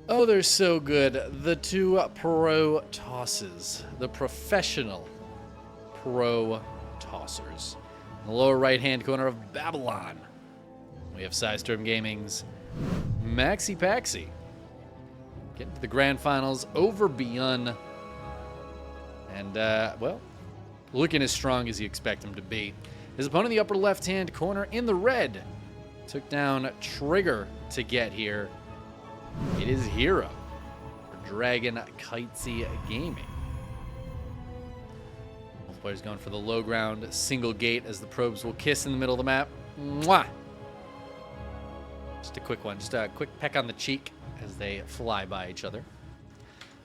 Oh, they're so good. The two Protosses, the professional pro tossers. In the lower right-hand corner of Babylon, we have Storm Gaming's MaxPax. Getting to the grand finals over Beyond. And, well, looking as strong as you expect him to be. His opponent in the upper left-hand corner in the red took down Trigger to get here. It is herO for Dragon Kitesy Gaming. Both players going for the low ground single gate as the probes will kiss in the middle of the map. Mwah! Just a quick one, just a quick peck on the cheek as they fly by each other.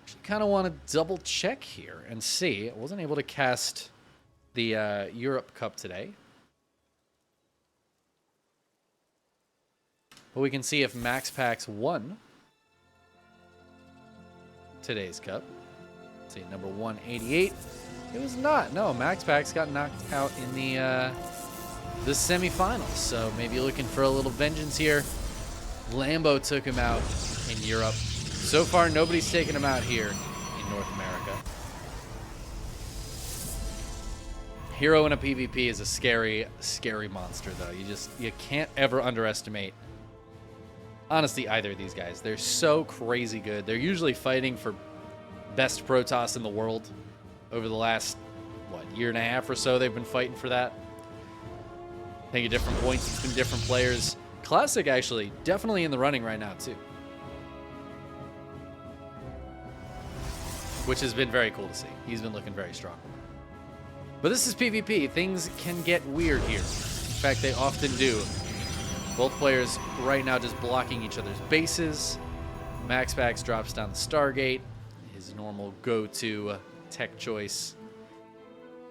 Actually kind of want to double check here and see. I wasn't able to cast the Europe Cup today. But we can see if MaxPax won today's cup. Let's see, number 188. It was not. No, MaxPax got knocked out in the semifinals. So maybe looking for a little vengeance here. Lambo took him out in Europe. So far, nobody's taken him out here in North America. herO in a PvP is a scary, scary monster, though. You can't ever underestimate, honestly, either of these guys. They're so crazy good. They're usually fighting for best Protoss in the world. Over the last, year and a half or so, they've been fighting for that. I think at different points, it's been different players. Classic, actually, definitely in the running right now, too. Which has been very cool to see. He's been looking very strong. But this is PvP. Things can get weird here. In fact, they often do. Both players right now just blocking each other's bases. MaxPax drops down the Stargate, his normal go-to tech choice.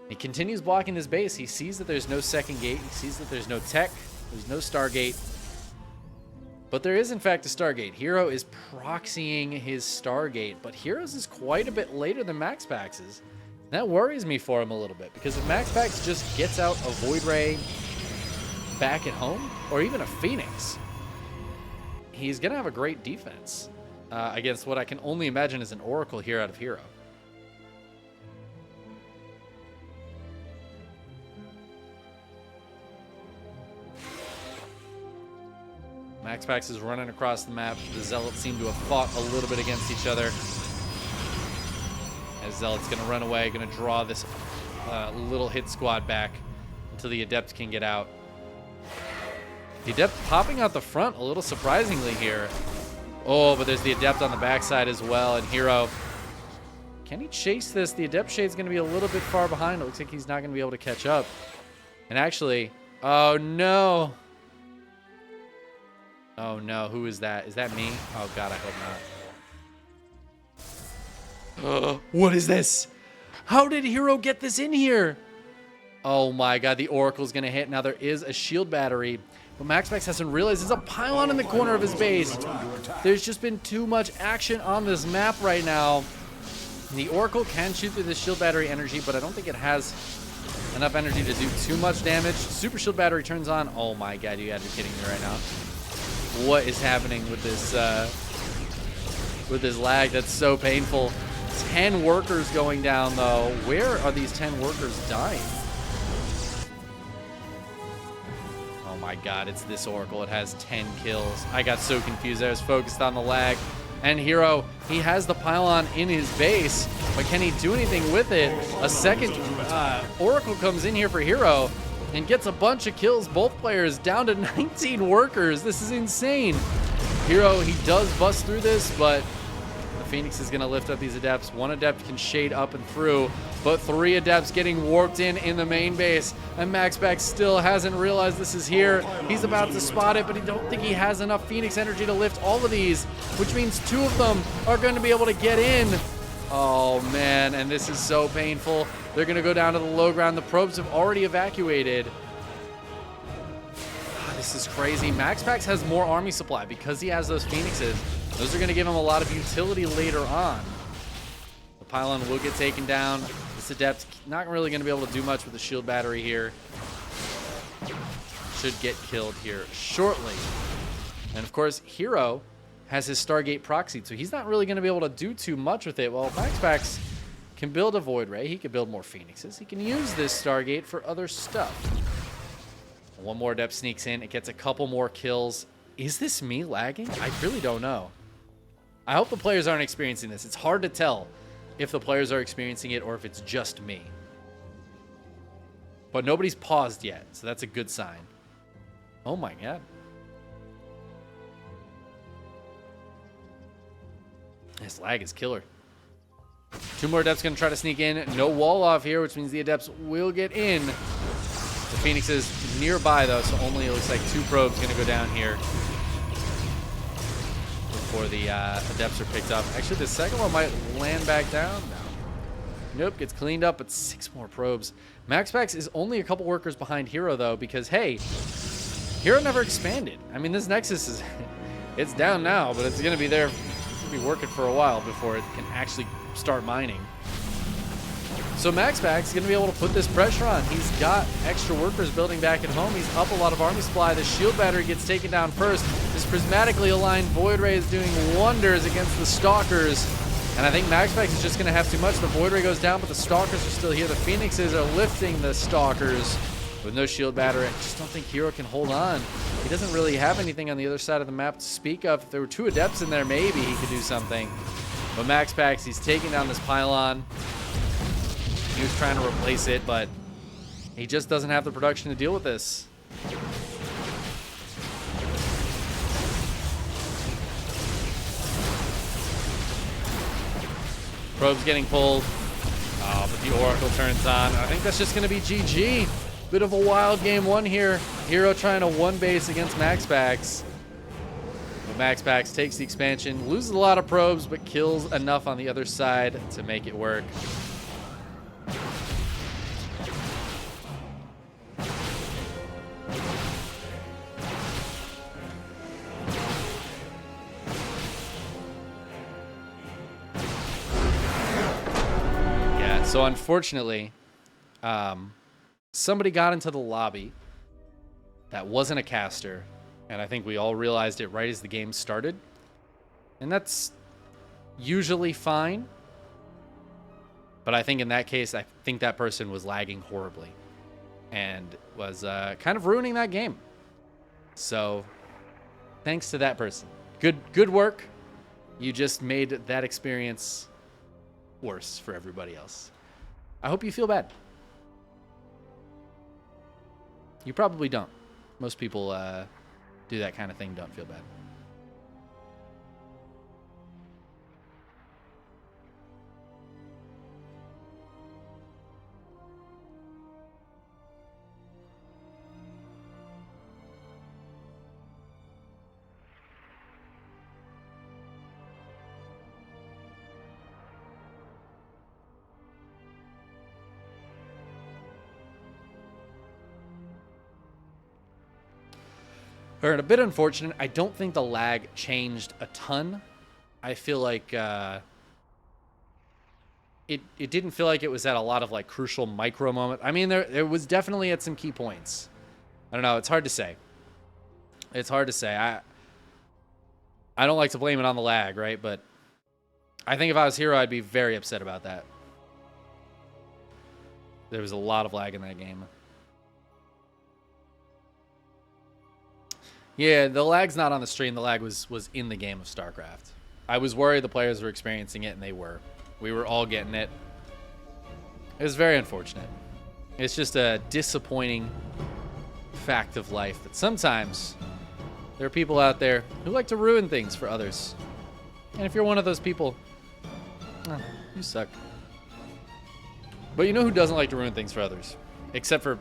He continues blocking his base. He sees that there's no second gate. He sees that there's no tech. There's no Stargate. But there is, in fact, a Stargate. herO is proxying his Stargate, but herO's is quite a bit later than MaxPax's. That worries me for him a little bit, because if MaxPax just gets out a Void Ray back at home, or even a Phoenix, he's going to have a great defense against what I can only imagine is an Oracle here out of herO. MaxPax is running across the map. The Zealots seem to have fought a little bit against each other. As Zealot's going to run away, going to draw this little hit squad back until the Adept can get out. The Adept popping out the front a little surprisingly here. Oh, but there's the Adept on the backside as well, and herO. Can he chase this? The Adept Shade's going to be a little bit far behind. It looks like he's not going to be able to catch up. And actually, oh no. Oh no, who is that? Is that me? Oh god, I hope not. What is this? How did herO get this in here? Oh my god, the Oracle's gonna hit. Now there is a shield battery, but MaxPax hasn't realized there's a pylon in the corner of his base. There's just been too much action on this map right now. The Oracle can shoot through the shield battery energy, but I don't think it has enough energy to do too much damage. Super shield battery turns on. Oh my god, you gotta be kidding me right now. What is happening with this lag? That's so painful. 10 workers going down, though. Where are these 10 workers dying? Oh my god, it's this Oracle. It has 10 kills. I got so confused. I was focused on the lag. And herO, he has the pylon in his base, but can he do anything with it? A second Oracle comes in here for herO and gets a bunch of kills. Both players down to 19 workers. This is insane. herO, he does bust through this, but the Phoenix is going to lift up these Adepts. One Adept can shade up and through, but 3 Adepts getting warped in the main base. And MaxPax still hasn't realized this is here. He's about to spot it, but I don't think he has enough Phoenix energy to lift all of these, which means 2 of them are going to be able to get in. Oh man, and this is so painful. They're going to go down to the low ground. The probes have already evacuated. This is crazy. MaxPax has more army supply because he has those Phoenixes. Those are going to give him a lot of utility later on. The pylon will get taken down. This Adept not really going to be able to do much with the shield battery here. Should get killed here shortly. And of course, herO has his Stargate proxied, so he's not really going to be able to do too much with it. Well, MaxPax can build a Void Ray. He can build more Phoenixes. He can use this Stargate for other stuff. One more Adept sneaks in. It gets a couple more kills. Is this me lagging? I really don't know. I hope the players aren't experiencing this. It's hard to tell if the players are experiencing it or if it's just me. But nobody's paused yet, so that's a good sign. Oh my god. This lag is killer. Two more Adepts going to try to sneak in. No wall off here, which means the Adepts will get in. The Phoenix is nearby, though, so only it looks like 2 probes going to go down here before the Adepts are picked up. Actually, the second one might land back down. No. Nope, gets cleaned up, but 6 more probes. MaxPax is only a couple workers behind herO, though, because, hey, herO never expanded. I mean, this Nexus is... it's down now, but it's going to be there... be working for a while before it can actually start mining. So MaxPax is going to be able to put this pressure on. He's got extra workers building back at home. He's up a lot of army supply. The shield battery gets taken down first. This prismatically aligned Void Ray is doing wonders against the Stalkers. And I think MaxPax is just going to have too much. The Void Ray goes down, but the Stalkers are still here. The Phoenixes are lifting the Stalkers with no shield battery. I just don't think herO can hold on. He doesn't really have anything on the other side of the map to speak of. If there were 2 Adepts in there, maybe he could do something. But MaxPax, he's taking down this pylon. He was trying to replace it, but he just doesn't have the production to deal with this. Probe's getting pulled. Oh, but the Oracle turns on. I think that's just going to be GG. Bit of a wild game 1 here. herO trying to 1-base against MaxPax. But MaxPax takes the expansion, loses a lot of probes, but kills enough on the other side to make it work. Yeah, so unfortunately, somebody got into the lobby that wasn't a caster, and I think we all realized it right as the game started. And that's usually fine. But I think in that case, I think that person was lagging horribly and was kind of ruining that game. So thanks to that person. Good work. You just made that experience worse for everybody else. I hope you feel bad. You probably don't. Most people do that kind of thing, don't feel bad. All right, a bit unfortunate. I don't think the lag changed a ton. I feel like it didn't feel like it was at a lot of like crucial micro moments. I mean, there was definitely at some key points. I don't know. It's hard to say. It's hard to say. I don't like to blame it on the lag, right? But I think if I was herO, I'd be very upset about that. There was a lot of lag in that game. Yeah, the lag's not on the stream. The lag was in the game of StarCraft. I was worried the players were experiencing it, and they were. We were all getting it. It was very unfortunate. It's just a disappointing fact of life that sometimes there are people out there who like to ruin things for others. And if you're one of those people, you suck. But you know who doesn't like to ruin things for others? Except for,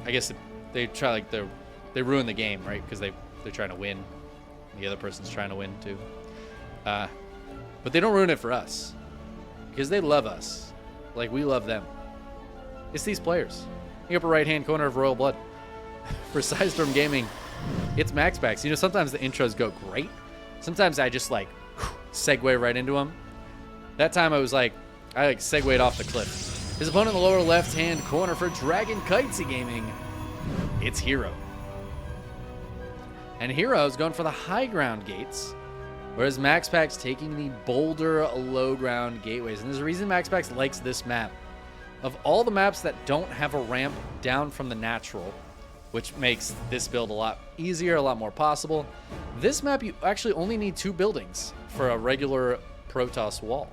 I guess they try like they ruin the game, right? Because they're trying to win. The other person's trying to win too. But they don't ruin it for us. Because they love us. Like we love them. It's these players. In the upper right-hand corner of Royal Blood. For Sidestorm Gaming, it's MaxPax. You know, sometimes the intros go great. Sometimes I just like segue right into them. That time I segued off the cliff. His opponent in the lower left-hand corner for Dragon Kitesy Gaming, it's herO. And herO's going for the high ground gates, Whereas MaxPax taking the bolder low ground gateways. And there's a reason MaxPax likes this map. Of all the maps that don't have a ramp down from the natural, which makes this build a lot easier, a lot more possible, this map you actually only need 2 buildings for a regular Protoss wall.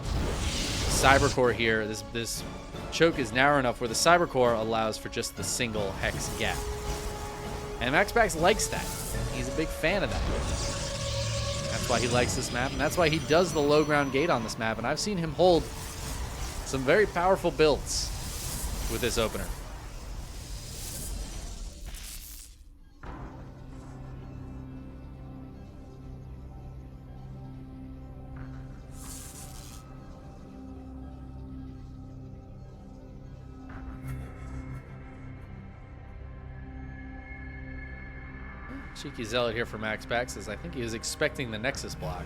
Cybercore here, this choke is narrow enough where the Cybercore allows for just the single hex gap. And MaxPax likes that. He's a big fan of that. That's why he likes this map, and that's why he does the low ground gate on this map. And I've seen him hold some very powerful builds with this opener. Cheeky Zealot here for MaxPax, as I think he was expecting the Nexus block.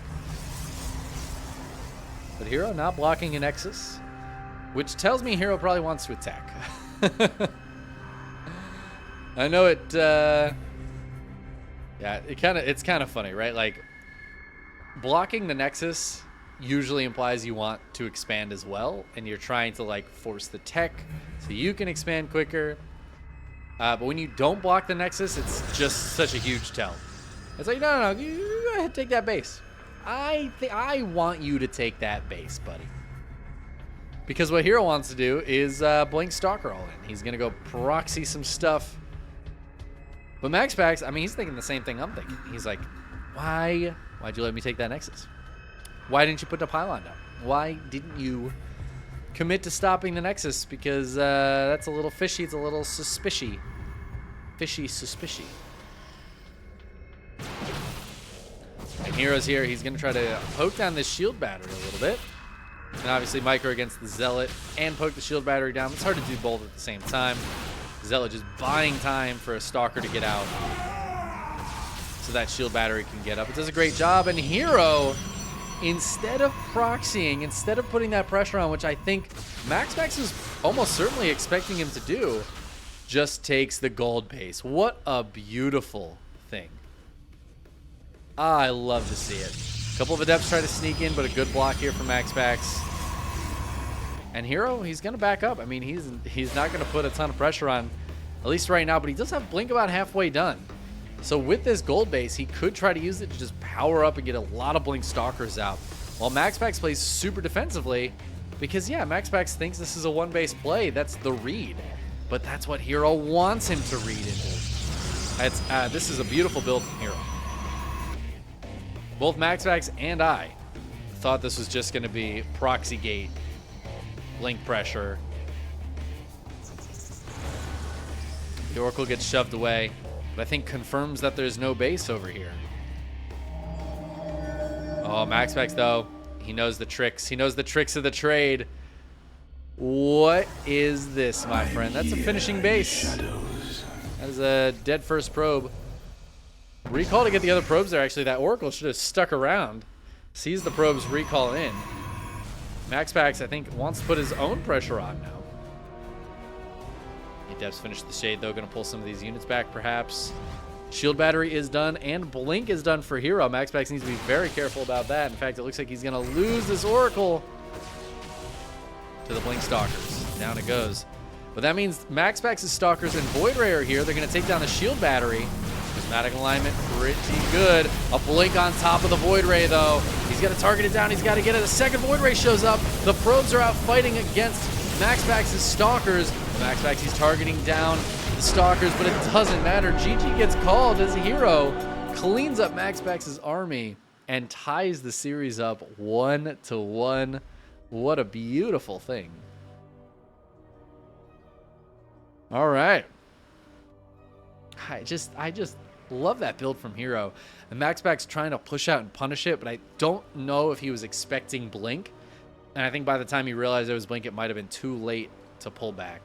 But herO not blocking a Nexus, which tells me herO probably wants to attack. I know it, yeah, it's kind of funny, right? Like, blocking the Nexus usually implies you want to expand as well, and you're trying to, like, force the tech so you can expand quicker. But when you don't block the Nexus, it's just such a huge tell. It's like, no, you go ahead, take that base. I want you to take that base, buddy. Because what herO wants to do is blink Stalker all in. He's going to go proxy some stuff. But MaxPax, I mean, he's thinking the same thing I'm thinking. He's like, why'd you let me take that Nexus? Why didn't you put the pylon down? Why didn't you commit to stopping the Nexus? Because that's a little fishy. It's a little suspicious. Fishy. And herO's here. He's going to try to poke down this shield battery a little bit. And obviously Micro against the Zealot and poke the shield battery down. It's hard to do both at the same time. Zealot just buying time for a Stalker to get out so that shield battery can get up. It does a great job. And herO, instead of proxying, instead of putting that pressure on, which I think MaxPax is almost certainly expecting him to do, just takes the gold base. What a beautiful thing. I love to see it. A couple of Adepts try to sneak in, but a good block here from MaxPax. And herO, he's going to back up. I mean, he's not going to put a ton of pressure on, at least right now, but he does have Blink about halfway done. So with this gold base, he could try to use it to just power up and get a lot of Blink Stalkers out. While MaxPax plays super defensively, because yeah, MaxPax thinks this is a one-base play. That's the read. But that's what herO wants him to read into. This is a beautiful build from herO. Both MaxPax and I thought this was just going to be proxy gate, blink pressure. The Oracle gets shoved away, but I think confirms that there's no base over here. Oh, MaxPax, though, he knows the tricks. He knows the tricks of the trade. What is this, my friend? That's a finishing base. That is a dead first probe. Recall to get the other probes there, actually. That Oracle should have stuck around. Sees the probes recall in. MaxPax, I think, wants to put his own pressure on now. The Adepts finish the Shade, though. Going to pull some of these units back, perhaps. Shield battery is done, and Blink is done for herO. MaxPax needs to be very careful about that. In fact, it looks like he's going to lose this Oracle to the Blink Stalkers. Down it goes. But that means MaxPax's Stalkers and Void Ray are here. They're going to take down the shield battery. Prismatic alignment, pretty good. A Blink on top of the Void Ray, though. He's got to target it down. He's got to get it. A second Void Ray shows up. The probes are out fighting against MaxPax's Stalkers. MaxPax, he's targeting down the Stalkers, but it doesn't matter. GG gets called as herO cleans up MaxPax's army and ties the series up 1-1. What a beautiful thing. All right. I just love that build from herO. And MaxPax trying to push out and punish it, but I don't know if he was expecting Blink. And I think by the time he realized it was Blink, it might have been too late to pull back.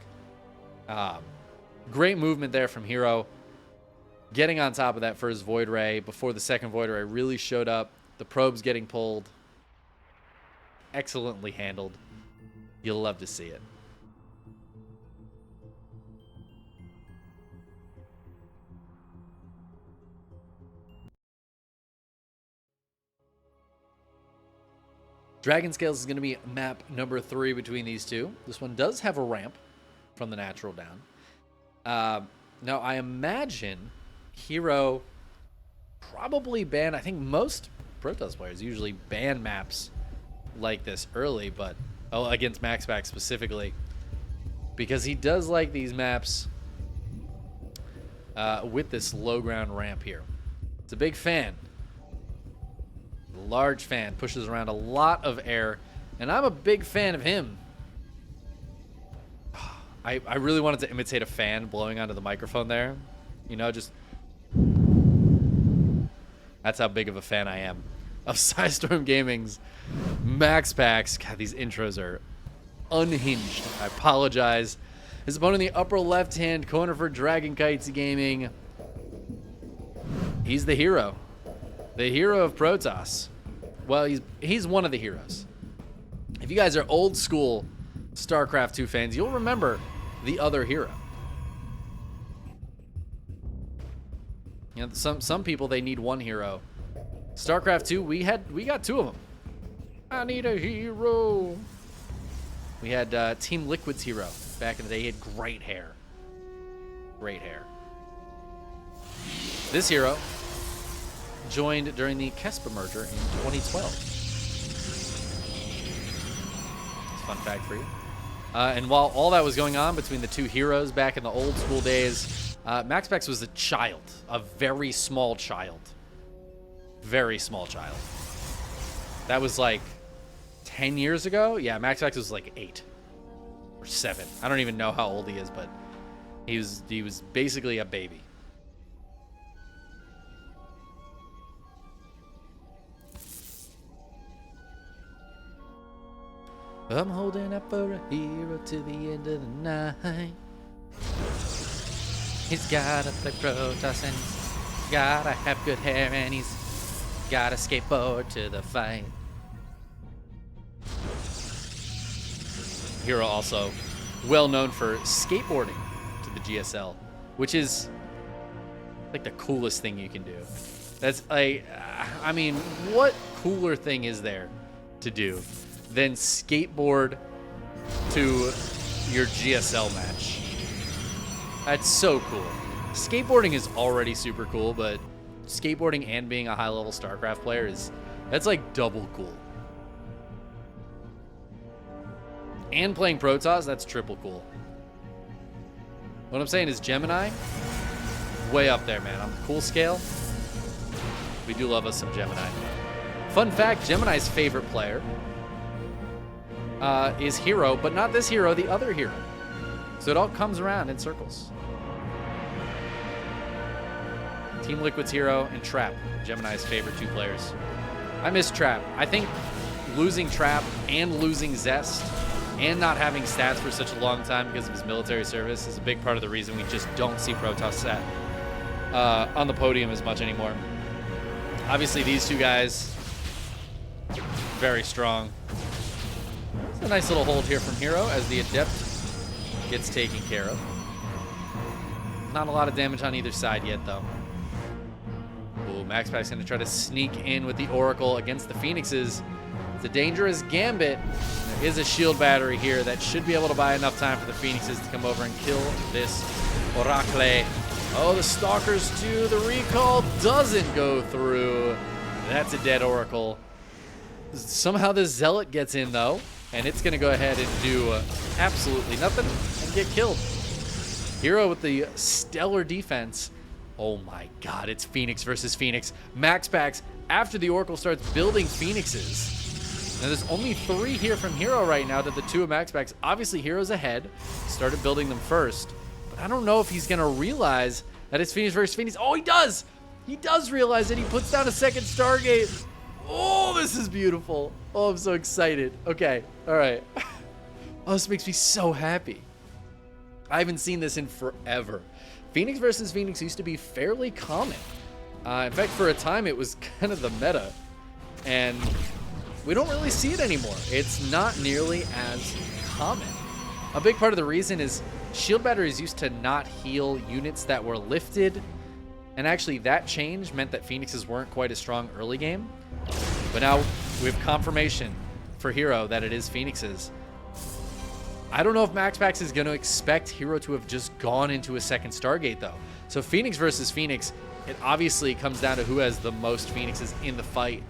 Great movement there from herO. Getting on top of that first Void Ray before the second Void Ray really showed up. The probes getting pulled. Excellently handled. You'll love to see it. Dragon Scales is going to be map number 3 between these two. This one does have a ramp from the natural down. Now, I imagine herO probably ban. I think most Protoss players usually ban maps like this early, but against MaxPax specifically, because he does like these maps with this low ground ramp here. It's a big fan. Large fan, pushes around a lot of air, and I'm a big fan of him. I really wanted to imitate a fan blowing onto the microphone there. You know, just... That's how big of a fan I am of Psystorm Gaming's MaxPax. God, these intros are unhinged. I apologize. His opponent in the upper left-hand corner for Dragon Kites Gaming. He's the herO. The herO of Protoss. Well, he's one of the heroes. If you guys are old school StarCraft 2 fans, you'll remember the other herO. You know, some people, they need one herO. StarCraft 2, we got 2 of them. I need a herO. We had Team Liquid's herO back in the day. He had great hair. Great hair. This herO joined during the Kespa merger in 2012. It's a fun fact for you. And while all that was going on between the two heroes back in the old school days, MaxPax was a child, a very small child. Very small child. That was like 10 years ago? Yeah, MaxPax was like 8 or 7. I don't even know how old he is, but he was basically a baby. I'm holding up for a hero to the end of the night. He's gotta play Protoss and he's gotta have good hair and he's gotta skateboard to the fight. herO also well known for skateboarding to the GSL, which is like the coolest thing you can do. That's like, I mean, what cooler thing is there to do than skateboard to your GSL match? That's so cool. Skateboarding is already super cool, but skateboarding and being a high-level StarCraft player that's like double cool. And playing Protoss, that's triple cool. What I'm saying is Gemini, way up there, man. On the cool scale, we do love us some Gemini. Fun fact, Gemini's favorite player is herO, but not this herO, the other herO. So it all comes around in circles. Team Liquid's herO and Trap, Gemini's favorite 2 players. I miss Trap. I think losing Trap and losing Zest and not having stats for such a long time because of his military service is a big part of the reason we just don't see Protoss on the podium as much anymore. Obviously, these 2 guys, very strong. It's a nice little hold here from herO as the Adept gets taken care of. Not a lot of damage on either side yet, though. Ooh, MaxPax going to try to sneak in with the Oracle against the Phoenixes. It's a dangerous gambit. There is a shield battery here that should be able to buy enough time for the Phoenixes to come over and kill this Oracle. Oh, the Stalkers too. The recall doesn't go through. That's a dead Oracle. Somehow the Zealot gets in, though, and it's going to go ahead and do absolutely nothing and get killed. herO with the stellar defense. Oh my god, it's Phoenix versus Phoenix. MaxPax, after the Oracle starts building Phoenixes. Now there's only 3 here from herO right now to the 2 of MaxPax. Obviously, herO's ahead. Started building them first. But I don't know if he's going to realize that it's Phoenix versus Phoenix. Oh, he does! He does realize it. He puts down a second Stargate. Oh, this is beautiful. Oh, I'm so excited. Okay, all right. Oh, this makes me so happy. I haven't seen this in forever. Phoenix versus Phoenix used to be fairly common. In fact, for a time, it was kind of the meta. And we don't really see it anymore. It's not nearly as common. A big part of the reason is shield batteries used to not heal units that were lifted. And actually, that change meant that Phoenixes weren't quite as strong early game. But now we have confirmation for herO that it is Phoenix's. I don't know if MaxPax is going to expect herO to have just gone into a second Stargate, though. So Phoenix versus Phoenix, it obviously comes down to who has the most Phoenixes in the fight.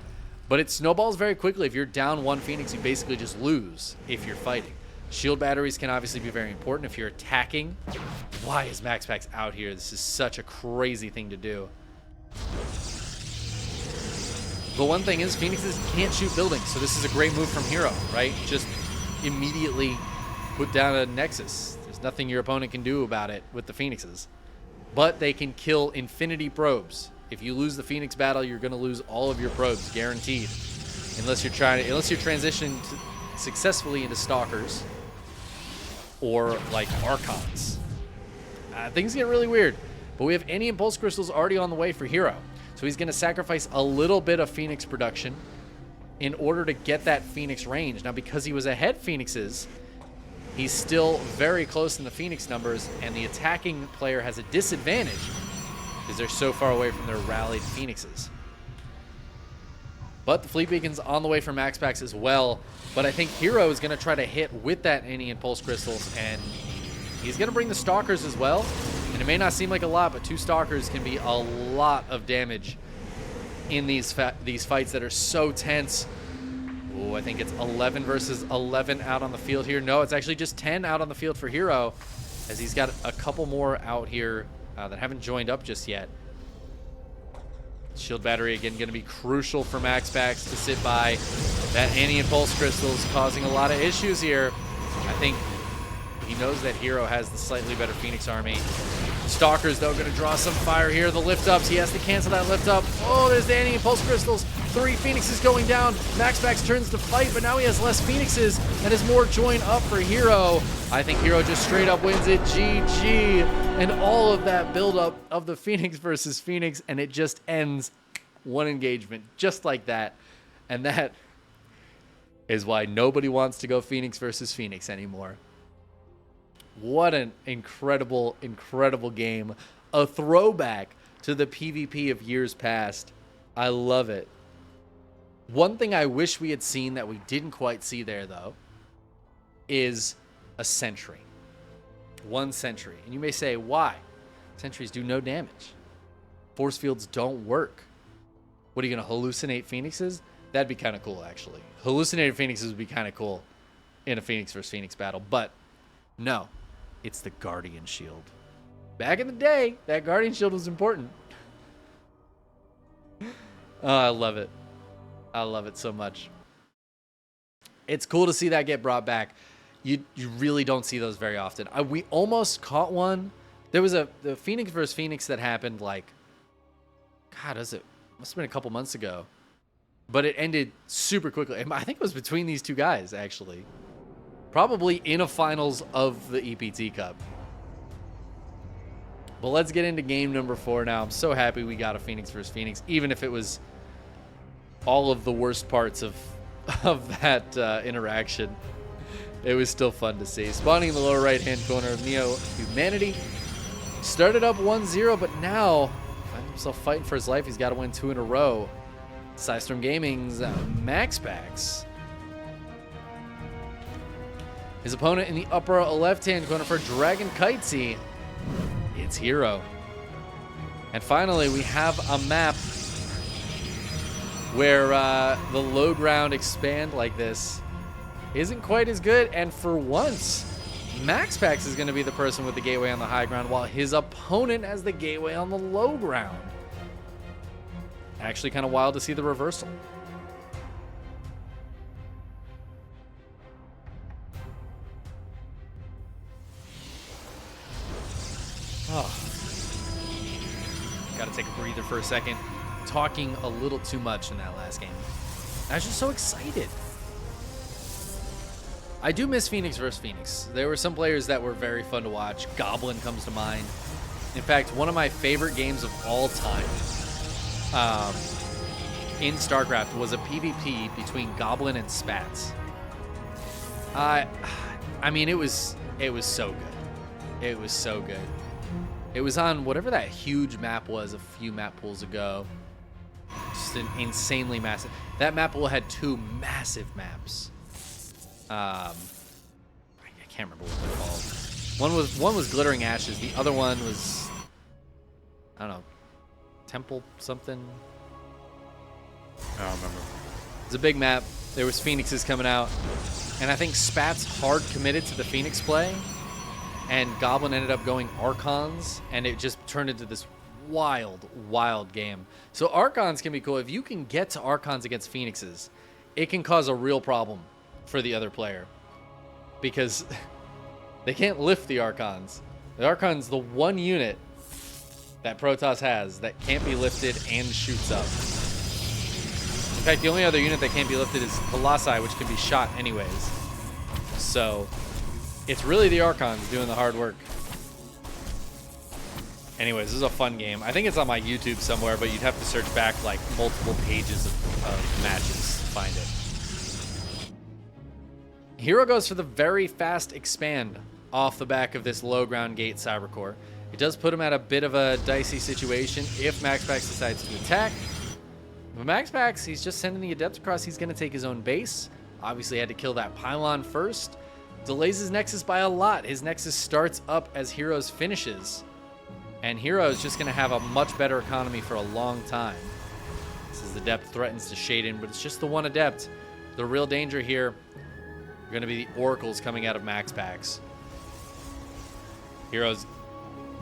But it snowballs very quickly. If you're down one Phoenix, you basically just lose if you're fighting. Shield batteries can obviously be very important if you're attacking. Why is MaxPax out here? This is such a crazy thing to do. The one thing is Phoenixes can't shoot buildings, so this is a great move from herO, right? Just immediately put down a Nexus. There's nothing your opponent can do about it with the Phoenixes. But they can kill infinity probes. If you lose the Phoenix battle, you're going to lose all of your probes, guaranteed. Unless you're transitioning successfully into Stalkers or like Archons. Things get really weird. But we have any Impulse Crystals already on the way for herO. So he's going to sacrifice a little bit of Phoenix production in order to get that Phoenix range. Now, because he was ahead Phoenixes, he's still very close in the Phoenix numbers, and the attacking player has a disadvantage because they're so far away from their rallied Phoenixes. But the Fleet Beacon's on the way for MaxPax as well. But I think herO is going to try to hit with that any Impulse Crystals, and he's going to bring the Stalkers as well. And it may not seem like a lot, but 2 Stalkers can be a lot of damage in these fights that are so tense. Oh, I think it's 11 versus 11 out on the field here. No, it's actually just 10 out on the field for herO, as he's got a couple more out here that haven't joined up just yet. Shield battery, again, going to be crucial for MaxPax to sit by. That anti-impulse crystals causing a lot of issues here. I think he knows that herO has the slightly better Phoenix army. Stalkers, though, going to draw some fire here. The lift-ups, he has to cancel that lift-up. Oh, there's the anti-impulse crystals. 3 Phoenixes going down. MaxPax turns to fight, but now he has less Phoenixes and has more join up for herO. I think herO just straight up wins it. GG. And all of that build-up of the Phoenix versus Phoenix, and it just ends one engagement just like that. And that is why nobody wants to go Phoenix versus Phoenix anymore. What an incredible, incredible game. A throwback to the PvP of years past. I love it. One thing I wish we had seen that we didn't quite see there, though, is a sentry. 1 sentry. And you may say, why? Sentries do no damage. Force fields don't work. What, are you going to hallucinate Phoenixes? That'd be kind of cool, actually. Hallucinated Phoenixes would be kind of cool in a Phoenix versus Phoenix battle. But no, it's the Guardian Shield. Back in the day, that Guardian Shield was important. Oh, I love it. I love it so much. It's cool to see that get brought back. You really don't see those very often. We almost caught one. There was the Phoenix versus Phoenix that happened like, God, must have been a couple months ago. But it ended super quickly. I think it was between these 2 guys, actually. Probably in a finals of the EPT Cup. But let's get into game number 4 now. I'm so happy we got a Phoenix versus Phoenix, even if it was all of the worst parts of that interaction. It was still fun to see. Spawning in the lower right-hand corner of Neo Humanity. Started up 1-0, but now finds himself fighting for his life. He's got to win 2 in a row. Psystorm Gaming's MaxPax. His opponent in the upper left-hand corner for Dragon Kitesy, it's herO. And finally, we have a map where the low ground expand like this isn't quite as good. And for once, MaxPax is going to be the person with the gateway on the high ground, while his opponent has the gateway on the low ground. Actually kind of wild to see the reversal. Oh. Got to take a breather for a second. Talking a little too much in that last game. I was just so excited. I do miss Phoenix versus Phoenix. There were some players that were very fun to watch. Goblin comes to mind. In fact, one of my favorite games of all time in StarCraft was a PvP between Goblin and Spats. I mean, it was so good. It was so good. It was on whatever that huge map was a few map pools ago. Just an insanely massive. That map pool had 2 massive maps. I can't remember what they're called. One was Glittering Ashes. The other one was, I don't know, Temple something. I don't remember. It's a big map. There was Phoenixes coming out, and I think Spat's hard committed to the Phoenix play, and Goblin ended up going Archons, and it just turned into this wild game. So Archons can be cool. If you can get to Archons against Phoenixes, it can cause a real problem for the other player, because they can't lift the Archons. The Archon's the one unit that Protoss has that can't be lifted and shoots up. In fact, the only other unit that can't be lifted is Colossi, which can be shot anyways. So it's really the Archons doing the hard work. Anyways, this is a fun game. I think it's on my YouTube somewhere, but you'd have to search back like multiple pages of matches to find it. herO goes for the very fast expand off the back of this low ground gate Cybercore. It does put him at a bit of a dicey situation if MaxPax decides to attack. But MaxPax, he's just sending the Adept across. He's going to take his own base. Obviously had to kill that pylon first. Delays his Nexus by a lot. His Nexus starts up as herO's finishes. And herO is just going to have a much better economy for a long time. This is the Adept threatens to shade in, but it's just the one Adept. The real danger here are going to be the Oracles coming out of MaxPax. herO's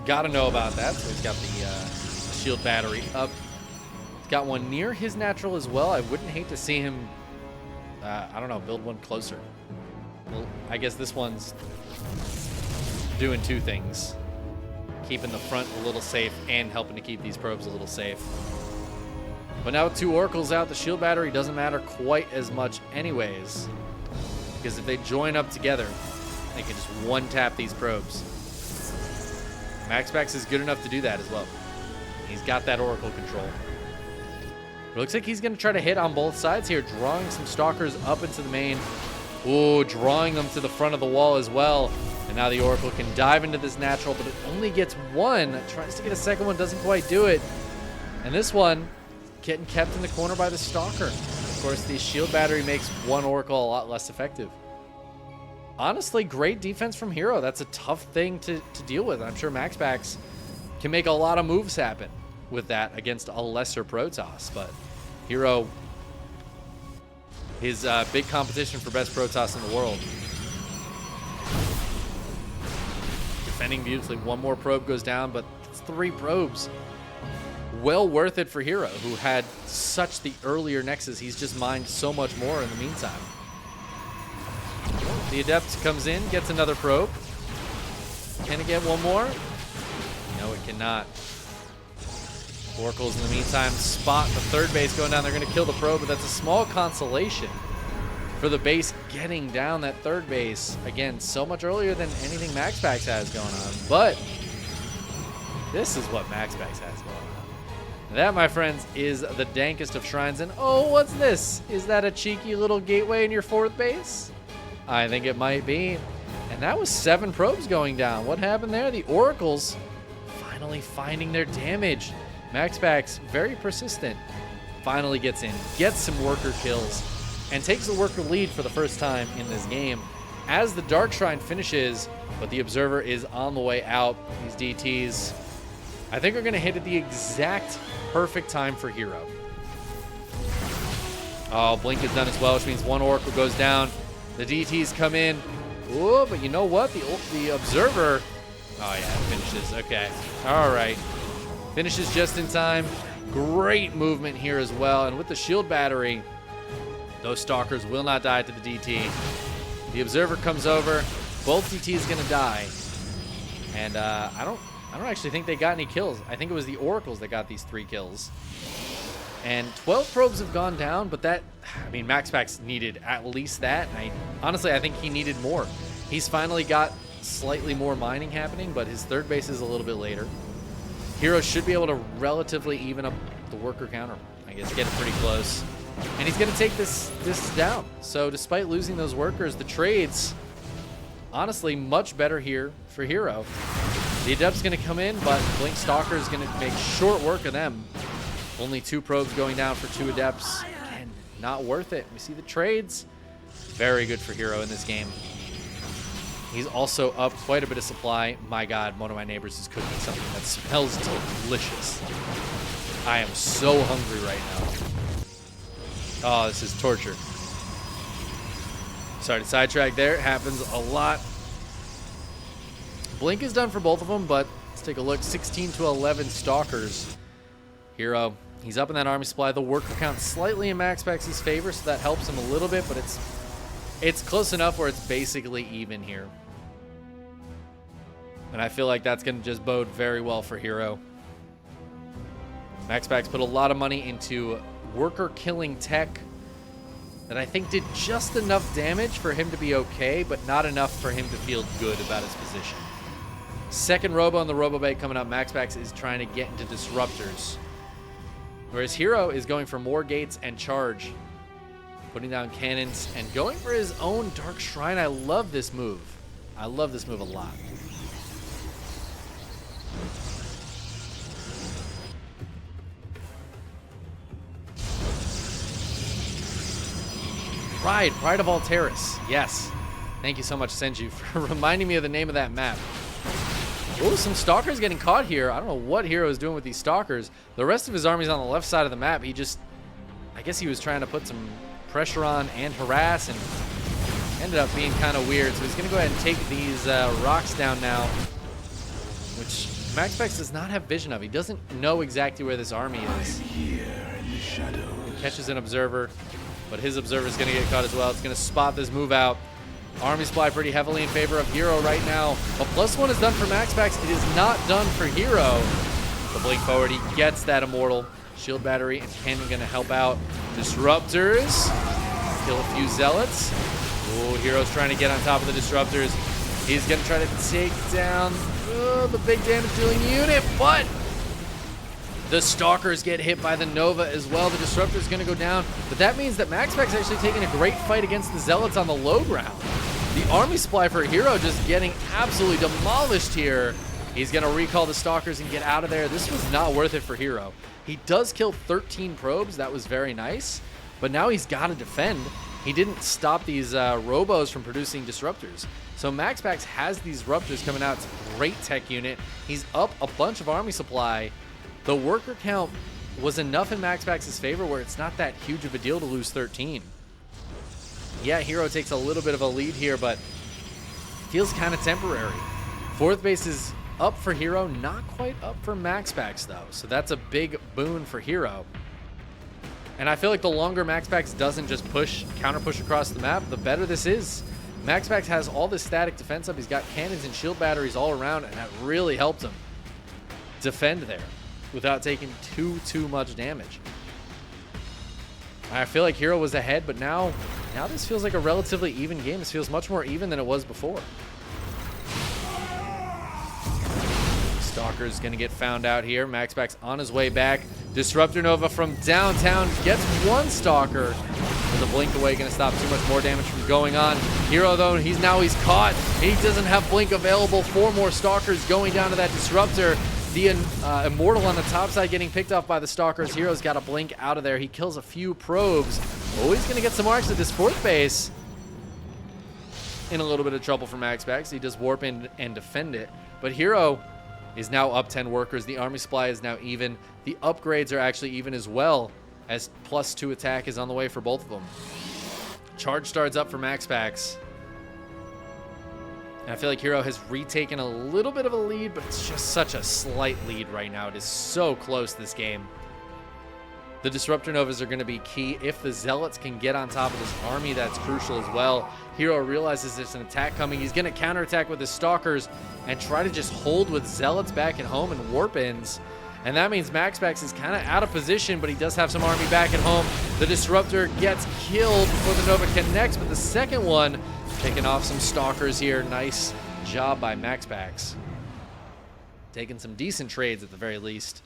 got to know about that, so he's got the shield battery up. He's got one near his natural as well. I wouldn't hate to see him, I don't know, build one closer. Well, I guess this one's doing two things. Keeping the front a little safe and helping to keep these probes a little safe. But now with two Oracles out, the shield battery doesn't matter quite as much anyways. Because if they join up together, they can just one-tap these probes. MaxPax is good enough to do that as well. He's got that Oracle control. It looks like he's going to try to hit on both sides here, drawing some Stalkers up into the main. Ooh, drawing them to the front of the wall as well. And now the Oracle can dive into this natural, but it only gets one. Tries to get a second one, doesn't quite do it. And this one getting kept in the corner by the Stalker. Of course, the shield battery makes one Oracle a lot less effective. Honestly, great defense from herO. That's a tough thing to deal with. I'm sure MaxPax can make a lot of moves happen with that against a lesser Protoss. But herO, his big competition for best Protoss in the world. Defending beautifully. One more probe goes down, but it's 3 probes. Well worth it for herO, who had such the earlier Nexus. He's just mined so much more in the meantime. The Adept comes in, gets another probe. Can it get one more? No, it cannot. Oracles in the meantime spot the third base going down. They're going to kill the probe, but that's a small consolation for the base getting down that third base. Again, so much earlier than anything MaxPax has going on. But this is what MaxPax has going on. That, my friends, is the dankest of shrines. And oh, what's this? Is that a cheeky little gateway in your 4th base? I think it might be. And that was 7 probes going down. What happened there? The Oracles finally finding their damage. MaxPax, very persistent, finally gets in, gets some worker kills, and takes the worker lead for the first time in this game. As the Dark Shrine finishes, but the Observer is on the way out. These DTs, I think, are going to hit at the exact perfect time for herO. Oh, Blink is done as well, which means one Oracle goes down. The DTs come in. Ooh, but you know what? The Observer, oh yeah, it finishes. Okay, all right. Finishes just in time. Great movement here as well. And with the shield battery, those Stalkers will not die to the DT. The Observer comes over. Both DTs gonna die. And I don't actually think they got any kills. I think it was the Oracles that got these 3 kills. And 12 probes have gone down, but that, I mean, MaxPax needed at least that. Honestly, I think he needed more. He's finally got slightly more mining happening, but his third base is a little bit later. herO should be able to relatively even up the worker counter. I guess get it pretty close. And he's going to take this down. So despite losing those workers, the trades, honestly, much better here for herO. The Adept's going to come in, but Blink Stalker is going to make short work of them. Only 2 probes going down for 2 Adepts. Again, not worth it. We see the trades. Very good for herO in this game. He's also up quite a bit of supply. My God, one of my neighbors is cooking something that smells delicious. I am so hungry right now. Oh, this is torture. Sorry to sidetrack there. It happens a lot. Blink is done for both of them, but let's take a look. 16 to 11 Stalkers. herO, he's up in that army supply. The worker count slightly in MaxPax's favor, so that helps him a little bit, but it's close enough where it's basically even here. And I feel like that's going to just bode very well for herO. MaxPax put a lot of money into worker killing tech that I think did just enough damage for him to be okay, but not enough for him to feel good about his position. Second robo on the robo bait coming up. MaxPax is trying to get into disruptors, whereas herO is going for more gates and charge, putting down cannons and going for his own Dark Shrine. I love this move. I love this move a lot. Pride of Alteris. Yes. Thank you so much, Senju, for reminding me of the name of that map. Oh, some Stalkers getting caught here. I don't know what herO is doing with these Stalkers. The rest of his army's on the left side of the map. He just, I guess he was trying to put some pressure on and harass, and ended up being kind of weird. So he's going to go ahead and take these rocks down now, which MaxPax does not have vision of. He doesn't know exactly where this army is. Here in the shadows. He catches an observer, but his observer is going to get caught as well. It's going to spot this move out. Army supply pretty heavily in favor of herO right now. A +1 is done for MaxPax. It is not done for herO. The blink forward, he gets that immortal. Shield battery and cannon going to help out. Disruptors. Kill a few zealots. Oh, herO's trying to get on top of the disruptors. He's going to try to take down the big damage dealing unit, but the Stalkers get hit by the Nova as well. The Disruptor is going to go down, but that means that MaxPax is actually taking a great fight against the Zealots on the low ground. The army supply for herO just getting absolutely demolished here. He's going to recall the Stalkers and get out of there. This was not worth it for herO. He does kill 13 probes. That was very nice, but now he's got to defend. He didn't stop these robos from producing disruptors. So MaxPax has these Ruptors coming out. It's a great tech unit. He's up a bunch of army supply. The worker count was enough in MaxPax's favor where it's not that huge of a deal to lose 13. Yeah, herO takes a little bit of a lead here, but feels kind of temporary. Fourth base is up for herO, not quite up for MaxPax though. So that's a big boon for herO. And I feel like the longer MaxPax doesn't just counter push across the map, the better this is. MaxPax has all this static defense up. He's got cannons and shield batteries all around, and that really helped him defend there without taking too much damage. I feel like herO was ahead, but now this feels like a relatively even game. This feels much more even than it was before. Stalker's gonna get found out here. MaxPax on his way back. Disruptor Nova from downtown gets one Stalker. With a blink away, gonna stop too much more damage from going on. herO though, he's caught. He doesn't have blink available. 4 more Stalkers going down to that Disruptor. The Immortal on the top side getting picked off by the Stalkers. herO's got a blink out of there. He kills a few probes. Oh, he's going to get some marks at this fourth base. In a little bit of trouble for MaxPax. He does warp in and defend it. But herO is now up 10 workers. The army supply is now even. The upgrades are actually even as well, as +2 attack is on the way for both of them. Charge starts up for MaxPax. And I feel like herO has retaken a little bit of a lead, but it's just such a slight lead right now. It is so close this game. The Disruptor Novas are going to be key. If the Zealots can get on top of this army, that's crucial as well. herO realizes there's an attack coming. He's going to counterattack with his Stalkers and try to just hold with Zealots back at home and warp-ins. And that means MaxPax is kind of out of position, but he does have some army back at home. The Disruptor gets killed before the Nova connects, but the second one taking off some Stalkers here. Nice job by MaxPax. Taking some decent trades at the very least.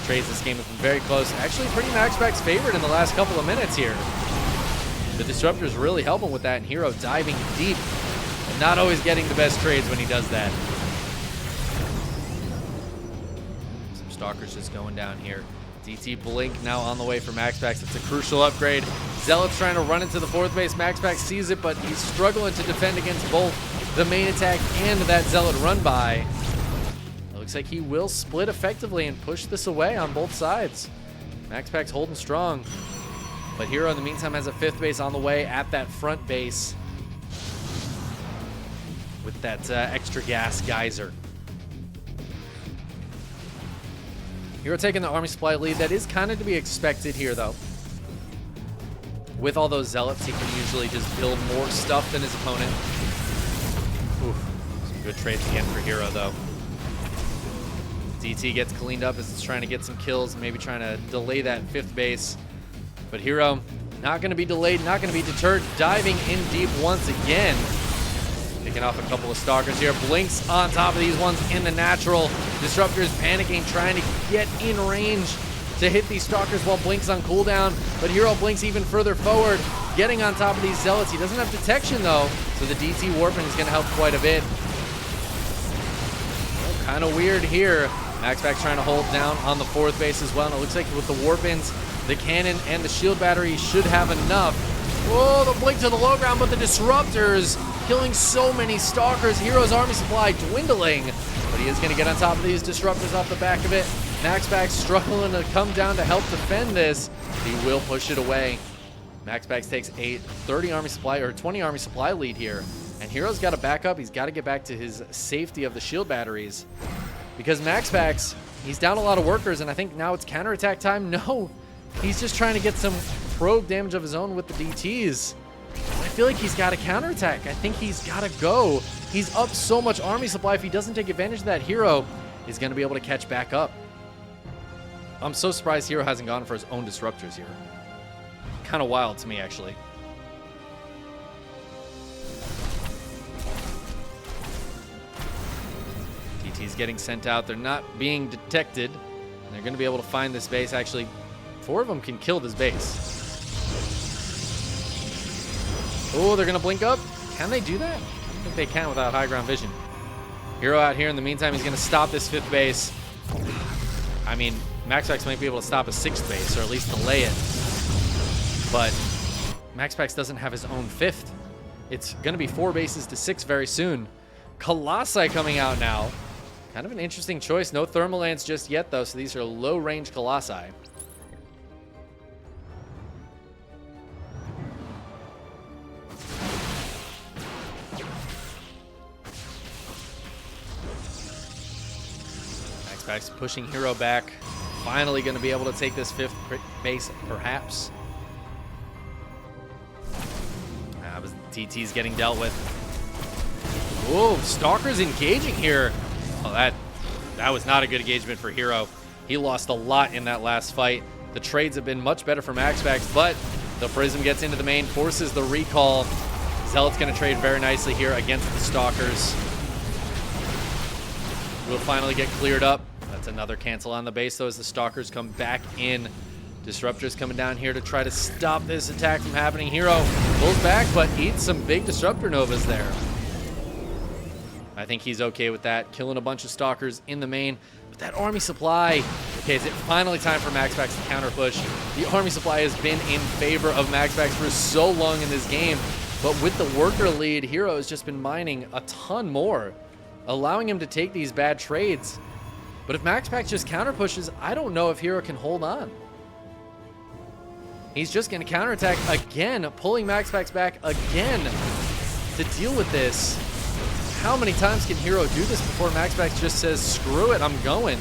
Trades this game have been very close. Actually pretty MaxPax favorite in the last couple of minutes here. The Disruptor's really helping with that, and herO diving deep and not always getting the best trades when he does that. Some Stalkers just going down here. DT Blink now on the way for MaxPax. It's a crucial upgrade. Zealot's trying to run into the 4th base. MaxPax sees it, but he's struggling to defend against both the main attack and that Zealot run by. It looks like he will split effectively and push this away on both sides. MaxPax holding strong, but herO in the meantime has a 5th base on the way at that front base with that extra gas geyser. herO taking the army supply lead. That is kind of to be expected here, though. With all those zealots, he can usually just build more stuff than his opponent. Oof, some good trades again for herO, though. DT gets cleaned up as it's trying to get some kills, maybe trying to delay that 5th base. But herO not going to be delayed, not going to be deterred, diving in deep once again. Picking off a couple of stalkers here. Blinks on top of these ones in the natural. Disruptors panicking, trying to get in range to hit these stalkers while Blink's on cooldown. But herO Blinks even further forward, getting on top of these zealots. He doesn't have detection though, so the DT warping is going to help quite a bit. Well, kind of weird here. MaxPax trying to hold down on the 4th base as well. And it looks like with the warpins, the cannon and the shield battery should have enough. Whoa, the Blink to the low ground, but the disruptors killing so many stalkers. herO's army supply dwindling, but he is going to get on top of these disruptors off the back of it. MaxPax struggling to come down to help defend this. He will push it away. MaxPax takes a 30 army supply or 20 army supply lead here, and herO's got to back up. He's got to get back to his safety of the shield batteries because MaxPax, he's down a lot of workers, and I think now it's counterattack time. No, he's just trying to get some probe damage of his own with the DTs. I feel like he's got to counterattack. I think he's got to go. He's up so much army supply. If he doesn't take advantage of that, herO is going to be able to catch back up. I'm so surprised herO hasn't gone for his own disruptors here. Kind of wild to me, actually. DT's getting sent out. They're not being detected. And they're going to be able to find this base. Actually, 4 of them can kill this base. Oh, they're going to blink up. Can they do that? I don't think they can without high ground vision. herO out here in the meantime. He's going to stop this 5th base. I mean, MaxPax might be able to stop a 6th base, or at least delay it. But MaxPax doesn't have his own 5th. It's going to be 4 bases to 6 very soon. Colossi coming out now. Kind of an interesting choice. No thermal lance just yet, though, so these are low-range Colossi. MaxPax pushing herO back. Finally going to be able to take this 5th base, perhaps. DT's getting dealt with. Whoa, Stalker's engaging here. Oh, that was not a good engagement for herO. He lost a lot in that last fight. The trades have been much better for MaxPax, but the Prism gets into the main, forces the recall. Zealot's going to trade very nicely here against the Stalkers. Will finally get cleared up. That's another cancel on the base, though, as the Stalkers come back in. Disruptors coming down here to try to stop this attack from happening. herO pulls back, but eats some big Disruptor Novas there. I think he's okay with that. Killing a bunch of Stalkers in the main. But that army supply. Okay, is it finally time for MaxPax to counter push? The army supply has been in favor of MaxPax for so long in this game. But with the worker lead, herO has just been mining a ton more, allowing him to take these bad trades. But if MaxPax just counter pushes, I don't know if herO can hold on. He's just going to counterattack again, pulling MaxPax back again to deal with this. How many times can herO do this before MaxPax just says, screw it, I'm going?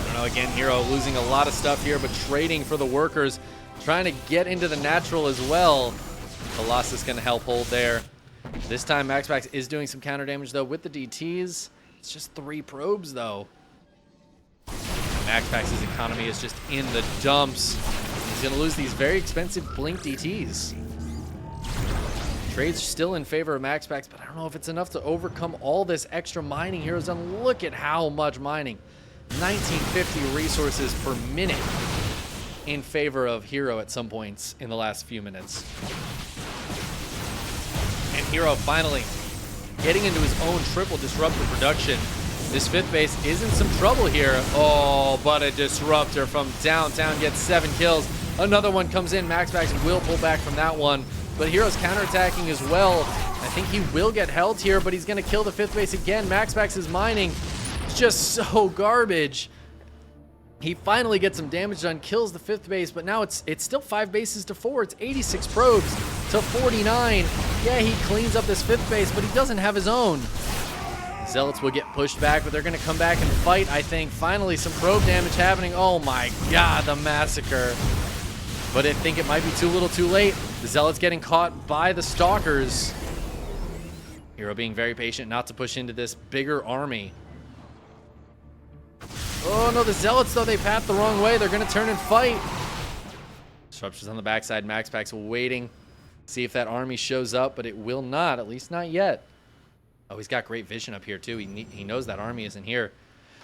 I don't know, again, herO losing a lot of stuff here, but trading for the workers, trying to get into the natural as well. Colossus going to help hold there. This time, MaxPax is doing some counter damage, though, with the DTs. It's just 3 probes, though. MaxPax's economy is just in the dumps. He's going to lose these very expensive Blink DTs. Trade's still in favor of MaxPax, but I don't know if it's enough to overcome all this extra mining heroes done. Look at how much mining. 1950 resources per minute in favor of herO at some points in the last few minutes. And herO finally getting into his own triple disruptor production. This 5th base is in some trouble here. Oh, but a disruptor from downtown gets 7 kills. Another one comes in. MaxPax will pull back from that one. But herO's counterattacking as well. I think he will get held here, but he's going to kill the 5th base again. MaxPax is mining. It's just so garbage. He finally gets some damage done, kills the 5th base, but now it's still 5 bases to 4. It's 86 probes to 49. Yeah, he cleans up this 5th base, but he doesn't have his own. Zealots will get pushed back, but they're going to come back and fight, I think. Finally, some probe damage happening. Oh my god, the massacre. But I think it might be too little too late. The Zealots getting caught by the Stalkers. herO being very patient not to push into this bigger army. Oh no, the Zealots, though, they path the wrong way. They're going to turn and fight. Disruptors on the backside. MaxPax waiting. See if that army shows up, but it will not, at least not yet. Oh, he's got great vision up here, too. He knows that army isn't here.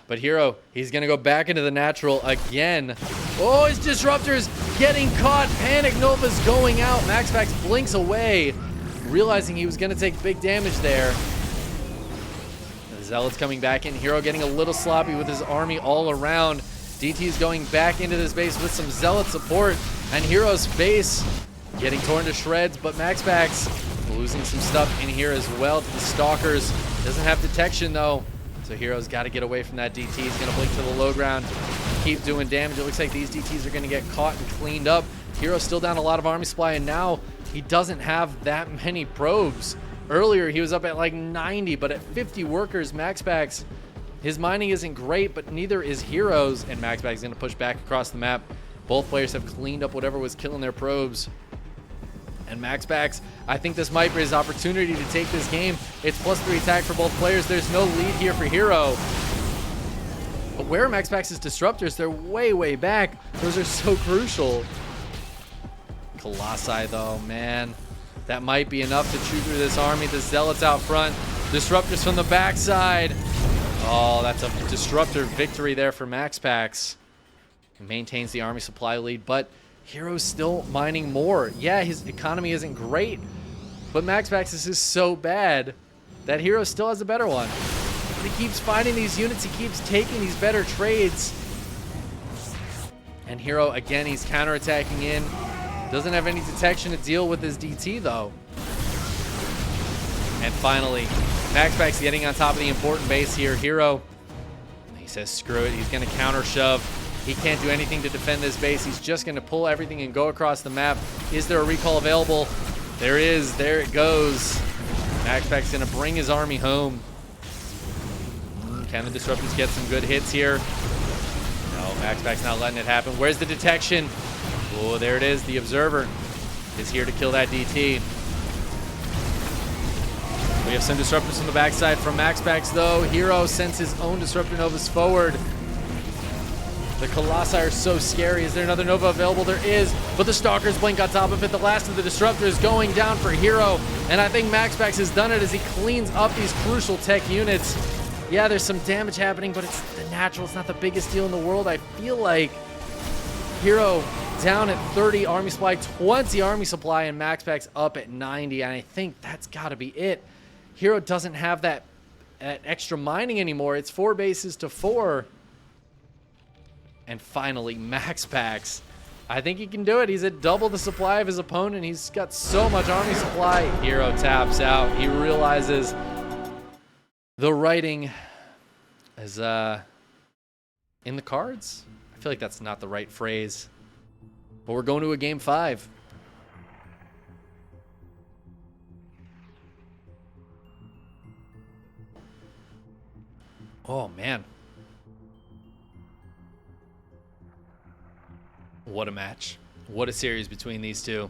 But herO, he's going to go back into the natural again. Oh, his Disruptor's getting caught. Panic Nova's going out. MaxPax blinks away, realizing he was going to take big damage there. The Zealots coming back in. herO getting a little sloppy with his army all around. DT's going back into this base with some Zealot support. And herO's base getting torn to shreds, but MaxPax losing some stuff in here as well to the Stalkers. Doesn't have detection, though. So herO's got to get away from that DT. He's going to blink to the low ground, keep doing damage. It looks like these DTs are going to get caught and cleaned up. herO's still down a lot of army supply, and now he doesn't have that many probes. Earlier, he was up at like 90, but at 50 workers, MaxPax, his mining isn't great, but neither is herO's, and MaxPax is going to push back across the map. Both players have cleaned up whatever was killing their probes. And MaxPax, I think this might be his opportunity to take this game. It's +3 attack for both players. There's no lead here for herO. But where are MaxPax's disruptors? They're way, way back. Those are so crucial. Colossi, though, man. That might be enough to chew through this army. The Zealots out front. Disruptors from the backside. Oh, that's a disruptor victory there for MaxPax. He maintains the army supply lead, but herO's still mining more. Yeah, his economy isn't great, but MaxPax's is so bad that herO still has a better one. But he keeps finding these units. He keeps taking these better trades. And herO, again, he's counterattacking in. Doesn't have any detection to deal with his DT, though. And finally, MaxPax getting on top of the important base here. herO, he says screw it. He's going to counter shove. He can't do anything to defend this base. He's just going to pull everything and go across the map. Is there a recall available? There is. There it goes. MaxPax's going to bring his army home. Can the Disruptors get some good hits here? No, MaxPax not letting it happen. Where's the detection? Oh, there it is. The Observer is here to kill that DT. We have some Disruptors on the backside from MaxPax, though. herO sends his own Disruptor Novas forward. The Colossi are so scary. Is there another Nova available? There is, but the Stalkers blink on top of it. The last of the Disruptors going down for herO, and I think MaxPax has done it as he cleans up these crucial tech units. Yeah, there's some damage happening, but it's the natural. It's not the biggest deal in the world. I feel like herO down at 30 army supply, 20 army supply, and MaxPax up at 90, and I think that's got to be it. herO doesn't have that extra mining anymore. It's 4 bases to 4. And finally, MaxPax. I think he can do it. He's at double the supply of his opponent. He's got so much army supply. herO taps out. He realizes the writing is in the cards. I feel like that's not the right phrase. But we're going to a game 5. Oh, man. What a match. What a series between these two.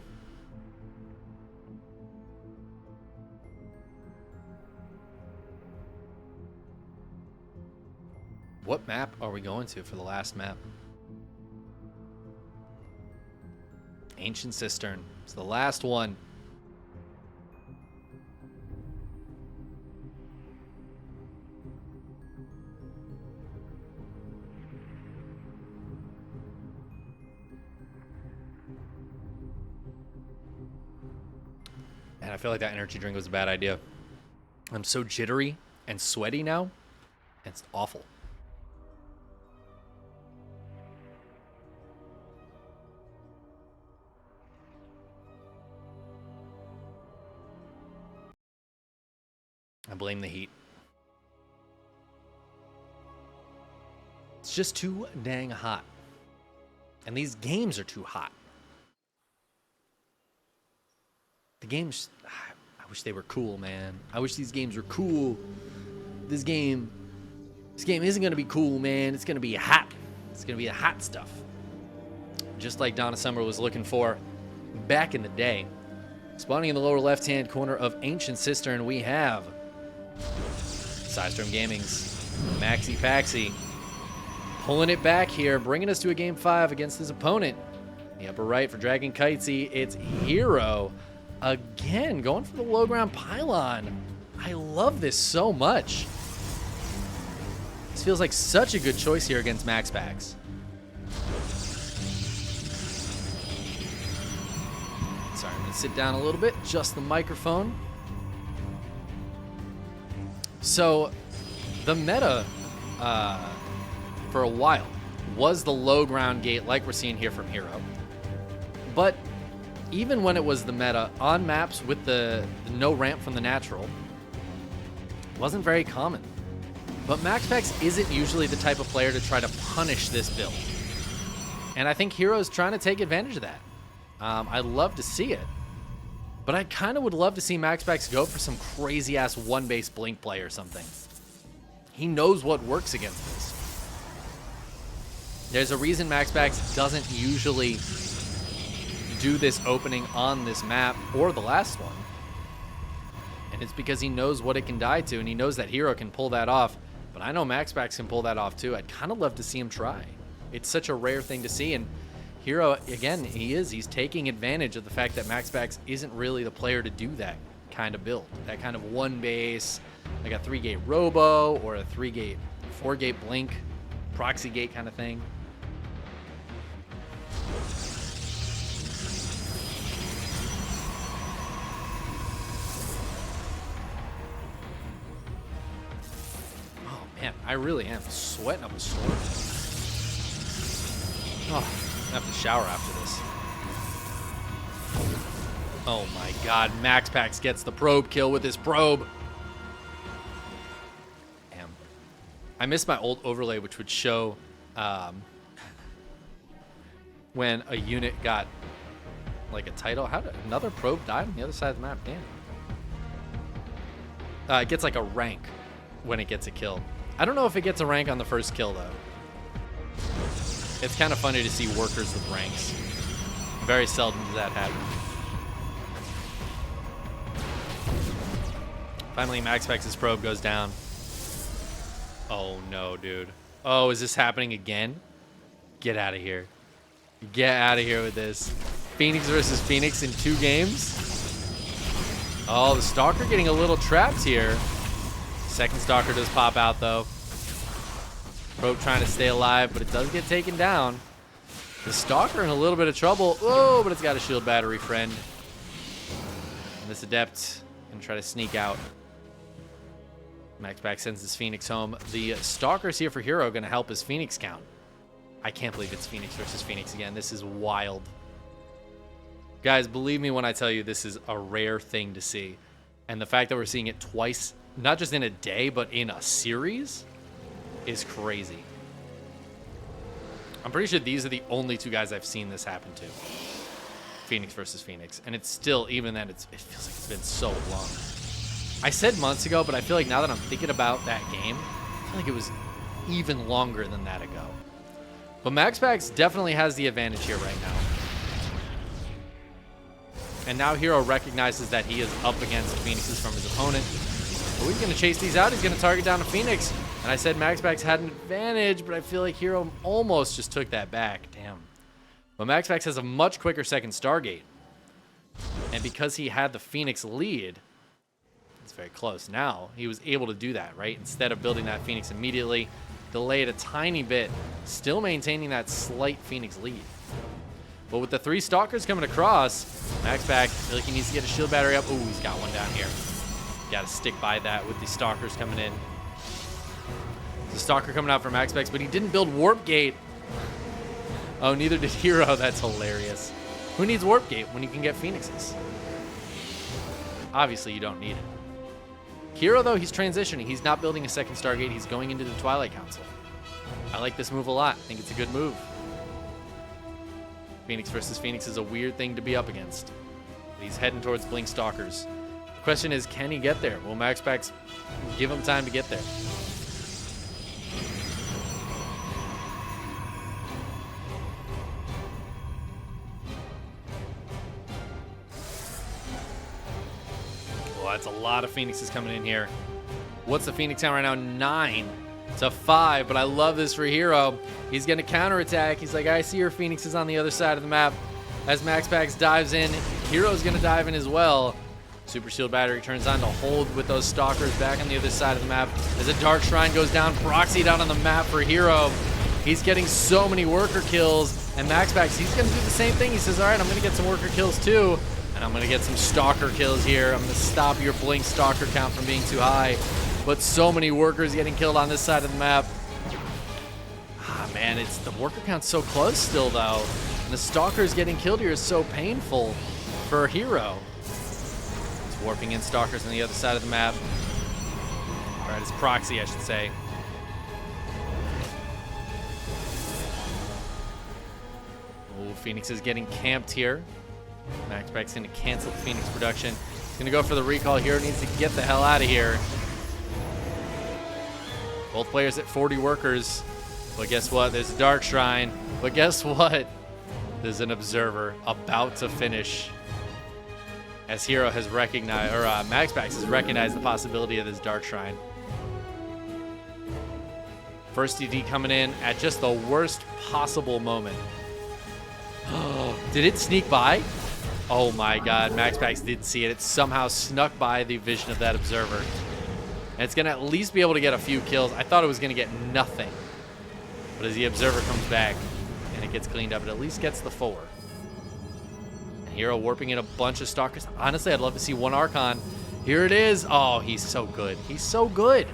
What map are we going to for the last map? Ancient Cistern. It's the last one. And I feel like that energy drink was a bad idea. I'm so jittery and sweaty now. It's awful. I blame the heat. It's just too dang hot. And these games are too hot. The games, I wish they were cool, man. I wish these games were cool. This game isn't going to be cool, man. It's going to be hot. It's going to be the hot stuff. Just like Donna Summer was looking for back in the day. Spawning in the lower left-hand corner of Ancient Cistern, we have Sidestorm Gaming's Maxi Paxi pulling it back here, bringing us to a game 5 against his opponent. In the upper right for Dragon Kitesy, it's herO. Again, going for the low ground pylon. I love this so much. This feels like such a good choice here against MaxPax. Sorry, I'm going to sit down a little bit, adjust the microphone. So, the meta for a while was the low ground gate like we're seeing here from herO. But even when it was the meta on maps with the no ramp from the natural, it wasn't very common. But MaxPax isn't usually the type of player to try to punish this build. And I think herO's trying to take advantage of that. I'd love to see it. But I kind of would love to see MaxPax go for some crazy-ass one-base blink play or something. He knows what works against this. There's a reason MaxPax doesn't usually do this opening on this map or the last one. And it's because he knows what it can die to, and he knows that herO can pull that off. But I know MaxPax can pull that off too. I'd kind of love to see him try. It's such a rare thing to see, and herO, again, he's taking advantage of the fact that MaxPax isn't really the player to do that kind of build. That kind of one base, like a 3-gate robo or a 3-gate, 4-gate blink, proxy gate kind of thing. Man, I really am sweating up a storm. Oh, I have to shower after this. Oh my god, MaxPax gets the probe kill with his probe. Damn. I missed my old overlay, which would show when a unit got like a title. How did another probe die on the other side of the map? Damn. It gets like a rank when it gets a kill. I don't know if it gets a rank on the first kill, though. It's kind of funny to see workers with ranks. Very seldom does that happen. Finally, MaxPax's probe goes down. Oh, no, dude. Oh, is this happening again? Get out of here. Get out of here with this. Phoenix versus Phoenix in 2 games. Oh, the Stalker getting a little trapped here. Second Stalker does pop out, though. Probe trying to stay alive, but it does get taken down. The Stalker in a little bit of trouble. Oh, but it's got a shield battery friend. And this Adept can try to sneak out. MaxPax sends his Phoenix home. The Stalker's here for herO, going to help his Phoenix count. I can't believe it's Phoenix versus Phoenix again. This is wild. Guys, believe me when I tell you this is a rare thing to see. And the fact that we're seeing it twice, not just in a day, but in a series, is crazy. I'm pretty sure these are the only 2 guys I've seen this happen to. Phoenix versus Phoenix. And it's still, even then, it feels like it's been so long. I said months ago, but I feel like now that I'm thinking about that game, I feel like it was even longer than that ago. But MaxPax definitely has the advantage here right now. And now herO recognizes that he is up against Phoenixes from his opponent. But he's going to chase these out. He's going to target down a Phoenix. And I said MaxPax had an advantage, but I feel like herO almost just took that back. Damn. But MaxPax has a much quicker second Stargate. And because he had the Phoenix lead, it's very close. Now, he was able to do that, right? Instead of building that Phoenix immediately, delayed a tiny bit, still maintaining that slight Phoenix lead. But with the 3 Stalkers coming across, MaxPax, I feel like he needs to get a shield battery up. Ooh, he's got one down here. Got to stick by that with the Stalkers coming in. The Stalker coming out for MaxPax, but he didn't build Warp Gate. Oh, neither did herO. That's hilarious. Who needs Warp Gate when you can get Phoenixes? Obviously, you don't need it. herO, though, he's transitioning. He's not building a second Stargate. He's going into the Twilight Council. I like this move a lot. I think it's a good move. Phoenix versus Phoenix is a weird thing to be up against. But he's heading towards Blink Stalkers. The question is, can he get there? Will MaxPax give him time to get there? Well, that's a lot of Phoenixes coming in here. What's the Phoenix count right now? 9 to 5, but I love this for herO. He's going to counterattack. He's like, I see your Phoenixes on the other side of the map. As MaxPax dives in, herO's going to dive in as well. Super Shield Battery turns on to hold with those Stalkers back on the other side of the map. As a Dark Shrine goes down, proxied out on the map for herO. He's getting so many worker kills, and MaxPax, he's going to do the same thing. He says, all right, I'm going to get some worker kills too, and I'm going to get some Stalker kills here. I'm going to stop your Blink Stalker count from being too high. But so many workers getting killed on this side of the map. Ah, man, it's the worker count's so close still, though. And the Stalkers getting killed here is so painful for herO. It's warping in Stalkers on the other side of the map. All right, it's proxy, I should say. Oh, Phoenix is getting camped here. MaxPax going to cancel the Phoenix production. He's going to go for the recall here. Needs to get the hell out of here. Both players at 40 workers. But guess what? There's a Dark Shrine. But guess what? There's an Observer about to finish. As herO has recognized, or MaxPax has recognized the possibility of this Dark Shrine. First DD coming in at just the worst possible moment. Did it sneak by? Oh my god, MaxPax did see it. It somehow snuck by the vision of that Observer. And it's going to at least be able to get a few kills. I thought it was going to get nothing. But as the Observer comes back and it gets cleaned up, it at least gets the 4. And herO warping in a bunch of Stalkers. Honestly, I'd love to see one Archon. Here it is. Oh, he's so good. He's so good.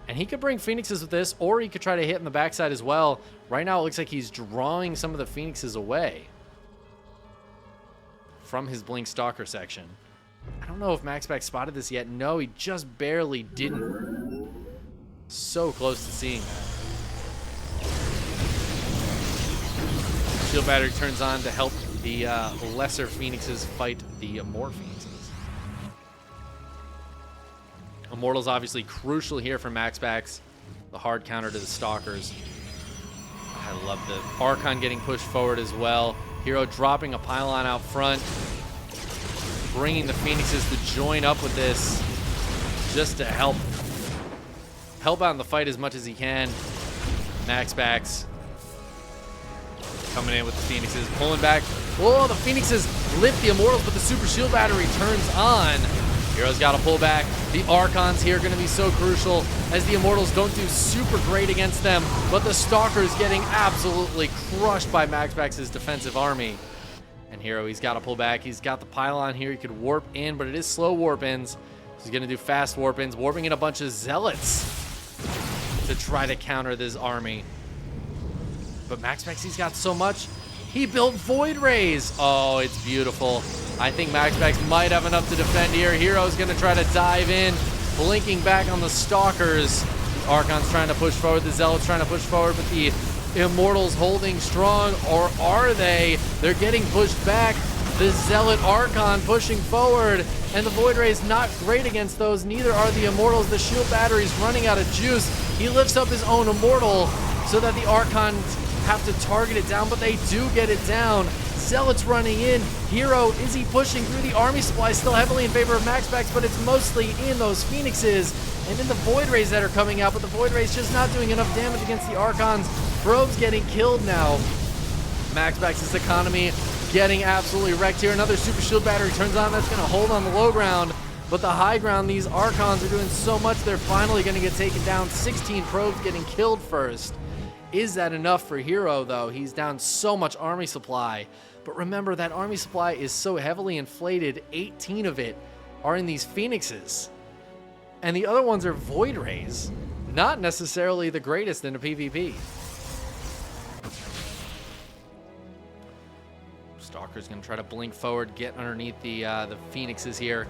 And he could bring Phoenixes with this, or he could try to hit in the backside as well. Right now, it looks like he's drawing some of the Phoenixes away from his Blink Stalker section. I don't know if MaxPax spotted this yet. No, he just barely didn't. So close to seeing that. Shield Battery turns on to help the lesser Phoenixes fight the more Phoenixes. Immortal's obviously crucial here for MaxPax. The hard counter to the Stalkers. I love the Archon getting pushed forward as well. herO dropping a pylon out front. Bringing the Phoenixes to join up with this just to help out in the fight as much as he can. MaxPax coming in with the Phoenixes, pulling back. Oh, the Phoenixes lift the Immortals, but the Super Shield Battery turns on. herO's got to pull back. The Archons here are going to be so crucial as the Immortals don't do super great against them, but the Stalkers getting absolutely crushed by MaxPax's defensive army. And herO, he's got to pull back. He's got the pylon here. He could warp in, but it is slow warp-ins. So he's going to do fast warp-ins, warping in a bunch of Zealots to try to counter this army. But MaxPax, he's got so much. He built Void Rays. Oh, it's beautiful. I think MaxPax might have enough to defend here. herO's going to try to dive in, blinking back on the Stalkers. The Archon's trying to push forward. The Zealots trying to push forward, but the Immortals holding strong, or are they? They're getting pushed back. The Zealot Archon pushing forward, and the Void Ray's not great against those. Neither are the Immortals. The Shield Battery's running out of juice. He lifts up his own Immortal so that the Archons have to target it down, but they do get it down. Zealots running in. herO, is he pushing through the army supply? Still heavily in favor of MaxPax, but it's mostly in those Phoenixes and in the Void Rays that are coming out, but the Void Rays just not doing enough damage against the Archons. Probe's getting killed now. MaxPax's economy getting absolutely wrecked here. Another Super Shield Battery turns on. That's going to hold on the low ground, but the high ground, these Archons are doing so much, they're finally going to get taken down. 16 probes getting killed first. Is that enough for herO, though? He's down so much army supply. But remember, that army supply is so heavily inflated. 18 of it are in these Phoenixes. And the other ones are Void Rays. not necessarily the greatest in a PvP. Stalker's gonna try to blink forward, get underneath the Phoenixes here.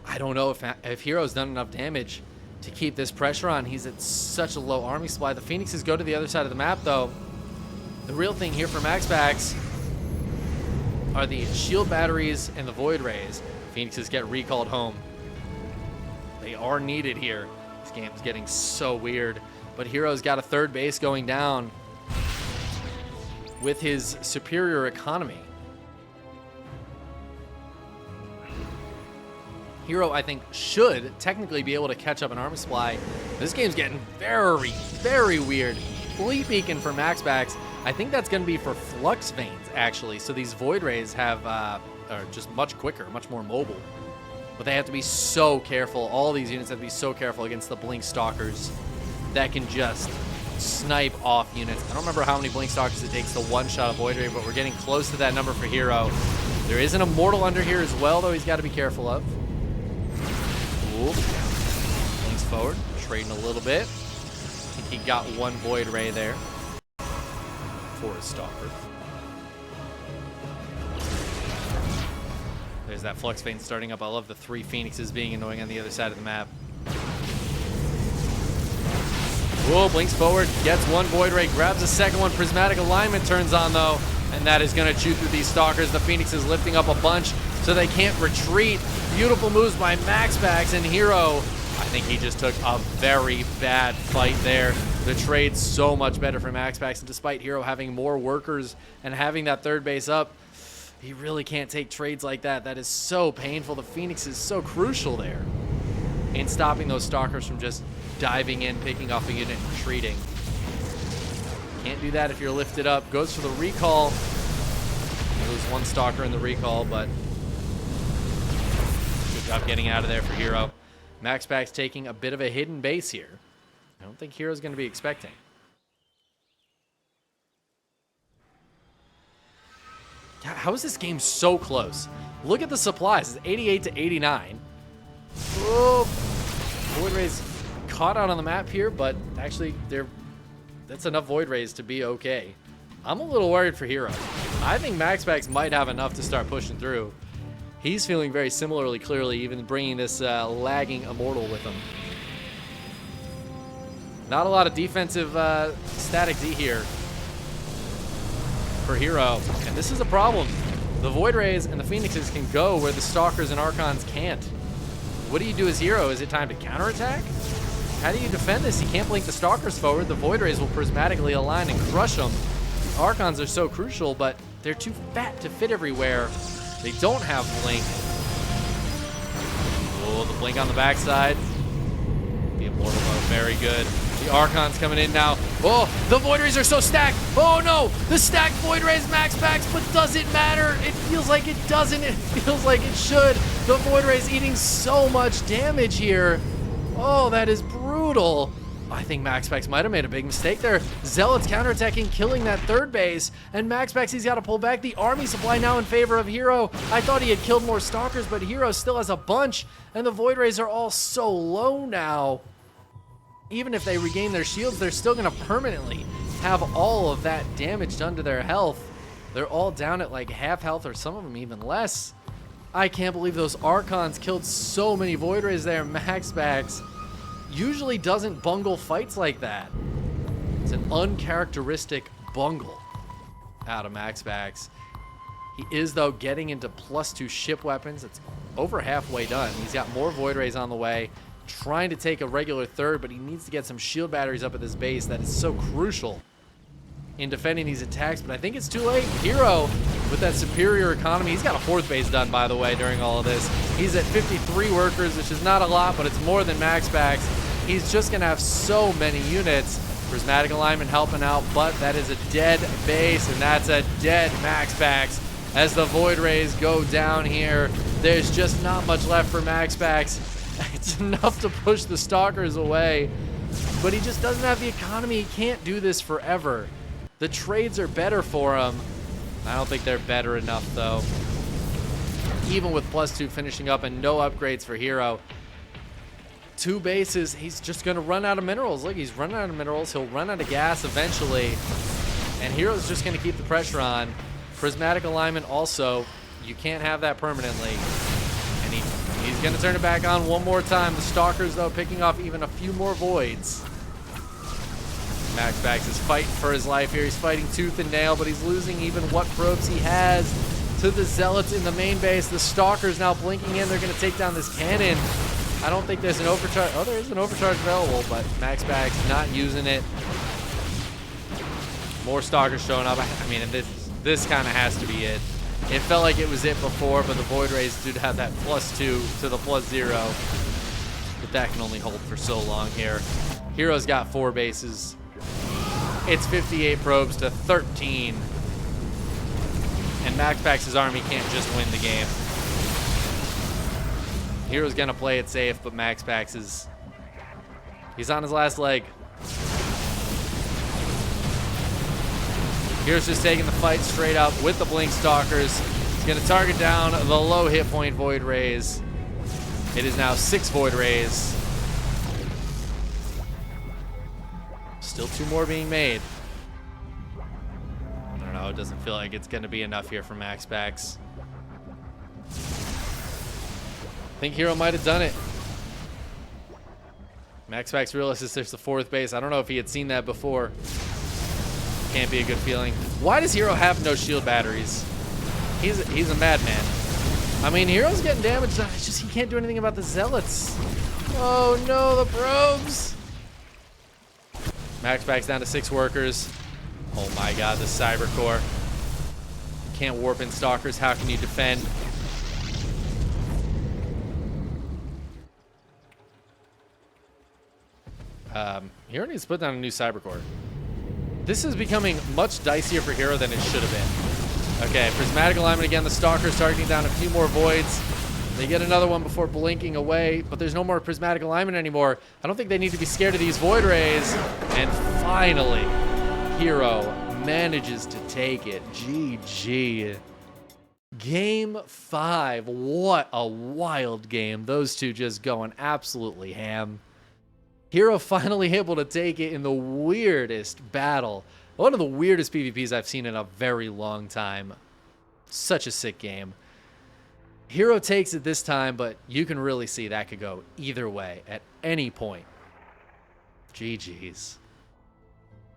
I don't know if herO's done enough damage to keep this pressure on. He's at such a low army supply. The Phoenixes go to the other side of the map, though. The real thing here for MaxPax are the shield batteries and the void rays. Phoenixes get recalled home. They are needed here. This game's getting so weird. But herO's got a third base going down with his superior economy. herO, I think, should technically be able to catch up an army supply. This game's getting very, very weird. Fleet Beacon for MaxPax. I think that's going to be for Flux Veins, actually. So these Void Rays are just much quicker, much more mobile. But they have to be so careful. All these units have to be so careful against the Blink Stalkers that can just snipe off units. I don't remember how many Blink Stalkers it takes to one-shot a Void Ray, but we're getting close to that number for herO. There is an Immortal under here as well, though he's got to be careful of. Cool. Blinks forward, trading a little bit. I think he got one Void Ray there for his Stalker. There's that Flux Vein starting up. I love the 3 Phoenixes being annoying on the other side of the map. Whoa, blinks forward, gets one Void Ray, grabs a second one. Prismatic Alignment turns on, though, and that is going to chew through these Stalkers. The Phoenix is lifting up a bunch so they can't retreat. Beautiful moves by MaxPax, and herO, I think he just took a very bad fight there. The trade's so much better for MaxPax, and despite herO having more workers and having that third base up, he really can't take trades like that. That is so painful. The Phoenix is so crucial there in stopping those Stalkers from just diving in, picking off a unit, and retreating. Can't do that if you're lifted up. Goes for the recall. Lose one Stalker in the recall, but good job getting out of there for herO. MaxPax taking a bit of a hidden base here. I don't think herO's going to be expecting. God, how is this game so close? Look at the supplies. It's 88 to 89. Oh, Void Rays caught out on the map here, but actually that's enough Void Rays to be okay. I'm a little worried for herO. I think MaxPax might have enough to start pushing through. He's feeling very similarly clearly, even bringing this lagging Immortal with him. Not a lot of defensive static D here for herO, and this is a problem. The Void Rays and the Phoenixes can go where the Stalkers and Archons can't. What do you do as herO? Is it time to counterattack? How do you defend this? You can't blink the Stalkers forward. The Void Rays will prismatically align and crush them. The Archons are so crucial, but they're too fat to fit everywhere. They don't have blink. Oh, the blink on the backside. The Immortal mode, very good. The Archon's coming in now. Oh, the Void Rays are so stacked. Oh no, the stacked Void Rays MaxPax, but does it matter? It feels like it doesn't. It feels like it should. The Void Rays eating so much damage here. Oh, that is brutal. I think MaxPax might have made a big mistake there. Zealots counterattacking, killing that third base, and MaxPax, he's got to pull back. The army supply now in favor of herO. I thought he had killed more Stalkers, but herO still has a bunch, and the Void Rays are all so low now. Even if they regain their shields, they're still going to permanently have all of that damage done to their health. They're all down at like half health, or some of them even less. I can't believe those Archons killed so many Void Rays there. MaxPax usually doesn't bungle fights like that. It's an uncharacteristic bungle out of MaxPax. He is, though, getting into +2 ship weapons. It's over halfway done. He's got more Void Rays on the way, trying to take a regular third, but he needs to get some shield batteries up at this base. That is so crucial in defending these attacks, but I think it's too late. herO, with that superior economy, he's got a 4th base done, by the way, during all of this. He's at 53 workers, which is not a lot, but it's more than MaxPax. He's just going to have so many units. Prismatic Alignment helping out, but that is a dead base, and that's a dead MaxPax. As the Void Rays go down here, there's just not much left for MaxPax. It's enough to push the Stalkers away, but he just doesn't have the economy. He can't do this forever. The trades are better for him. I don't think they're better enough, though. Even with +2 finishing up and no upgrades for herO, 2 bases. He's just going to run out of minerals. Look, he's running out of minerals. He'll run out of gas eventually. And herO's just going to keep the pressure on. Prismatic alignment also. You can't have that permanently. And he's going to turn it back on one more time. The Stalkers, though, picking off even a few more voids. MaxPax is fighting for his life here. He's fighting tooth and nail, but he's losing even what probes he has to the Zealots in the main base. The Stalkers now blinking in. They're going to take down this cannon. I don't think there's an overcharge. Oh, there is an overcharge available, but MaxPax not using it. More Stalkers showing up. I mean, this kind of has to be it. It felt like it was it before, but the Void Rays do have that +2 to the +0. But that can only hold for so long here. herO's got 4 bases. It's 58 probes to 13. And MaxPax's army can't just win the game. herO's gonna play it safe, but MaxPax he's on his last leg. herO's just taking the fight straight up with the Blink Stalkers. He's gonna target down the low hit point Void Rays. It is now 6 Void Rays. Still 2 more being made. I don't know, it doesn't feel like it's gonna be enough here for MaxPax. I think herO might have done it. MaxPax realizes there's the 4th base. I don't know if he had seen that before. Can't be a good feeling. Why does herO have no shield batteries? He's a madman. I mean, herO's getting damaged. It's just he can't do anything about the Zealots. Oh no, the probes. MaxPax down to 6 workers. Oh my god, the Cyber Core. Can't warp in Stalkers. How can you defend? herO needs to put down a new Cyber Core. This is becoming much dicier for herO than it should have been. Okay, Prismatic Alignment again. The Stalkers targeting down a few more voids. They get another one before blinking away, but there's no more Prismatic Alignment anymore. I don't think they need to be scared of these Void Rays. And finally, herO manages to take it. GG. Game 5. What a wild game. Those two just going absolutely ham. herO finally able to take it in the weirdest battle. One of the weirdest PvPs I've seen in a very long time. Such a sick game. herO takes it this time, but you can really see that could go either way at any point. GG's.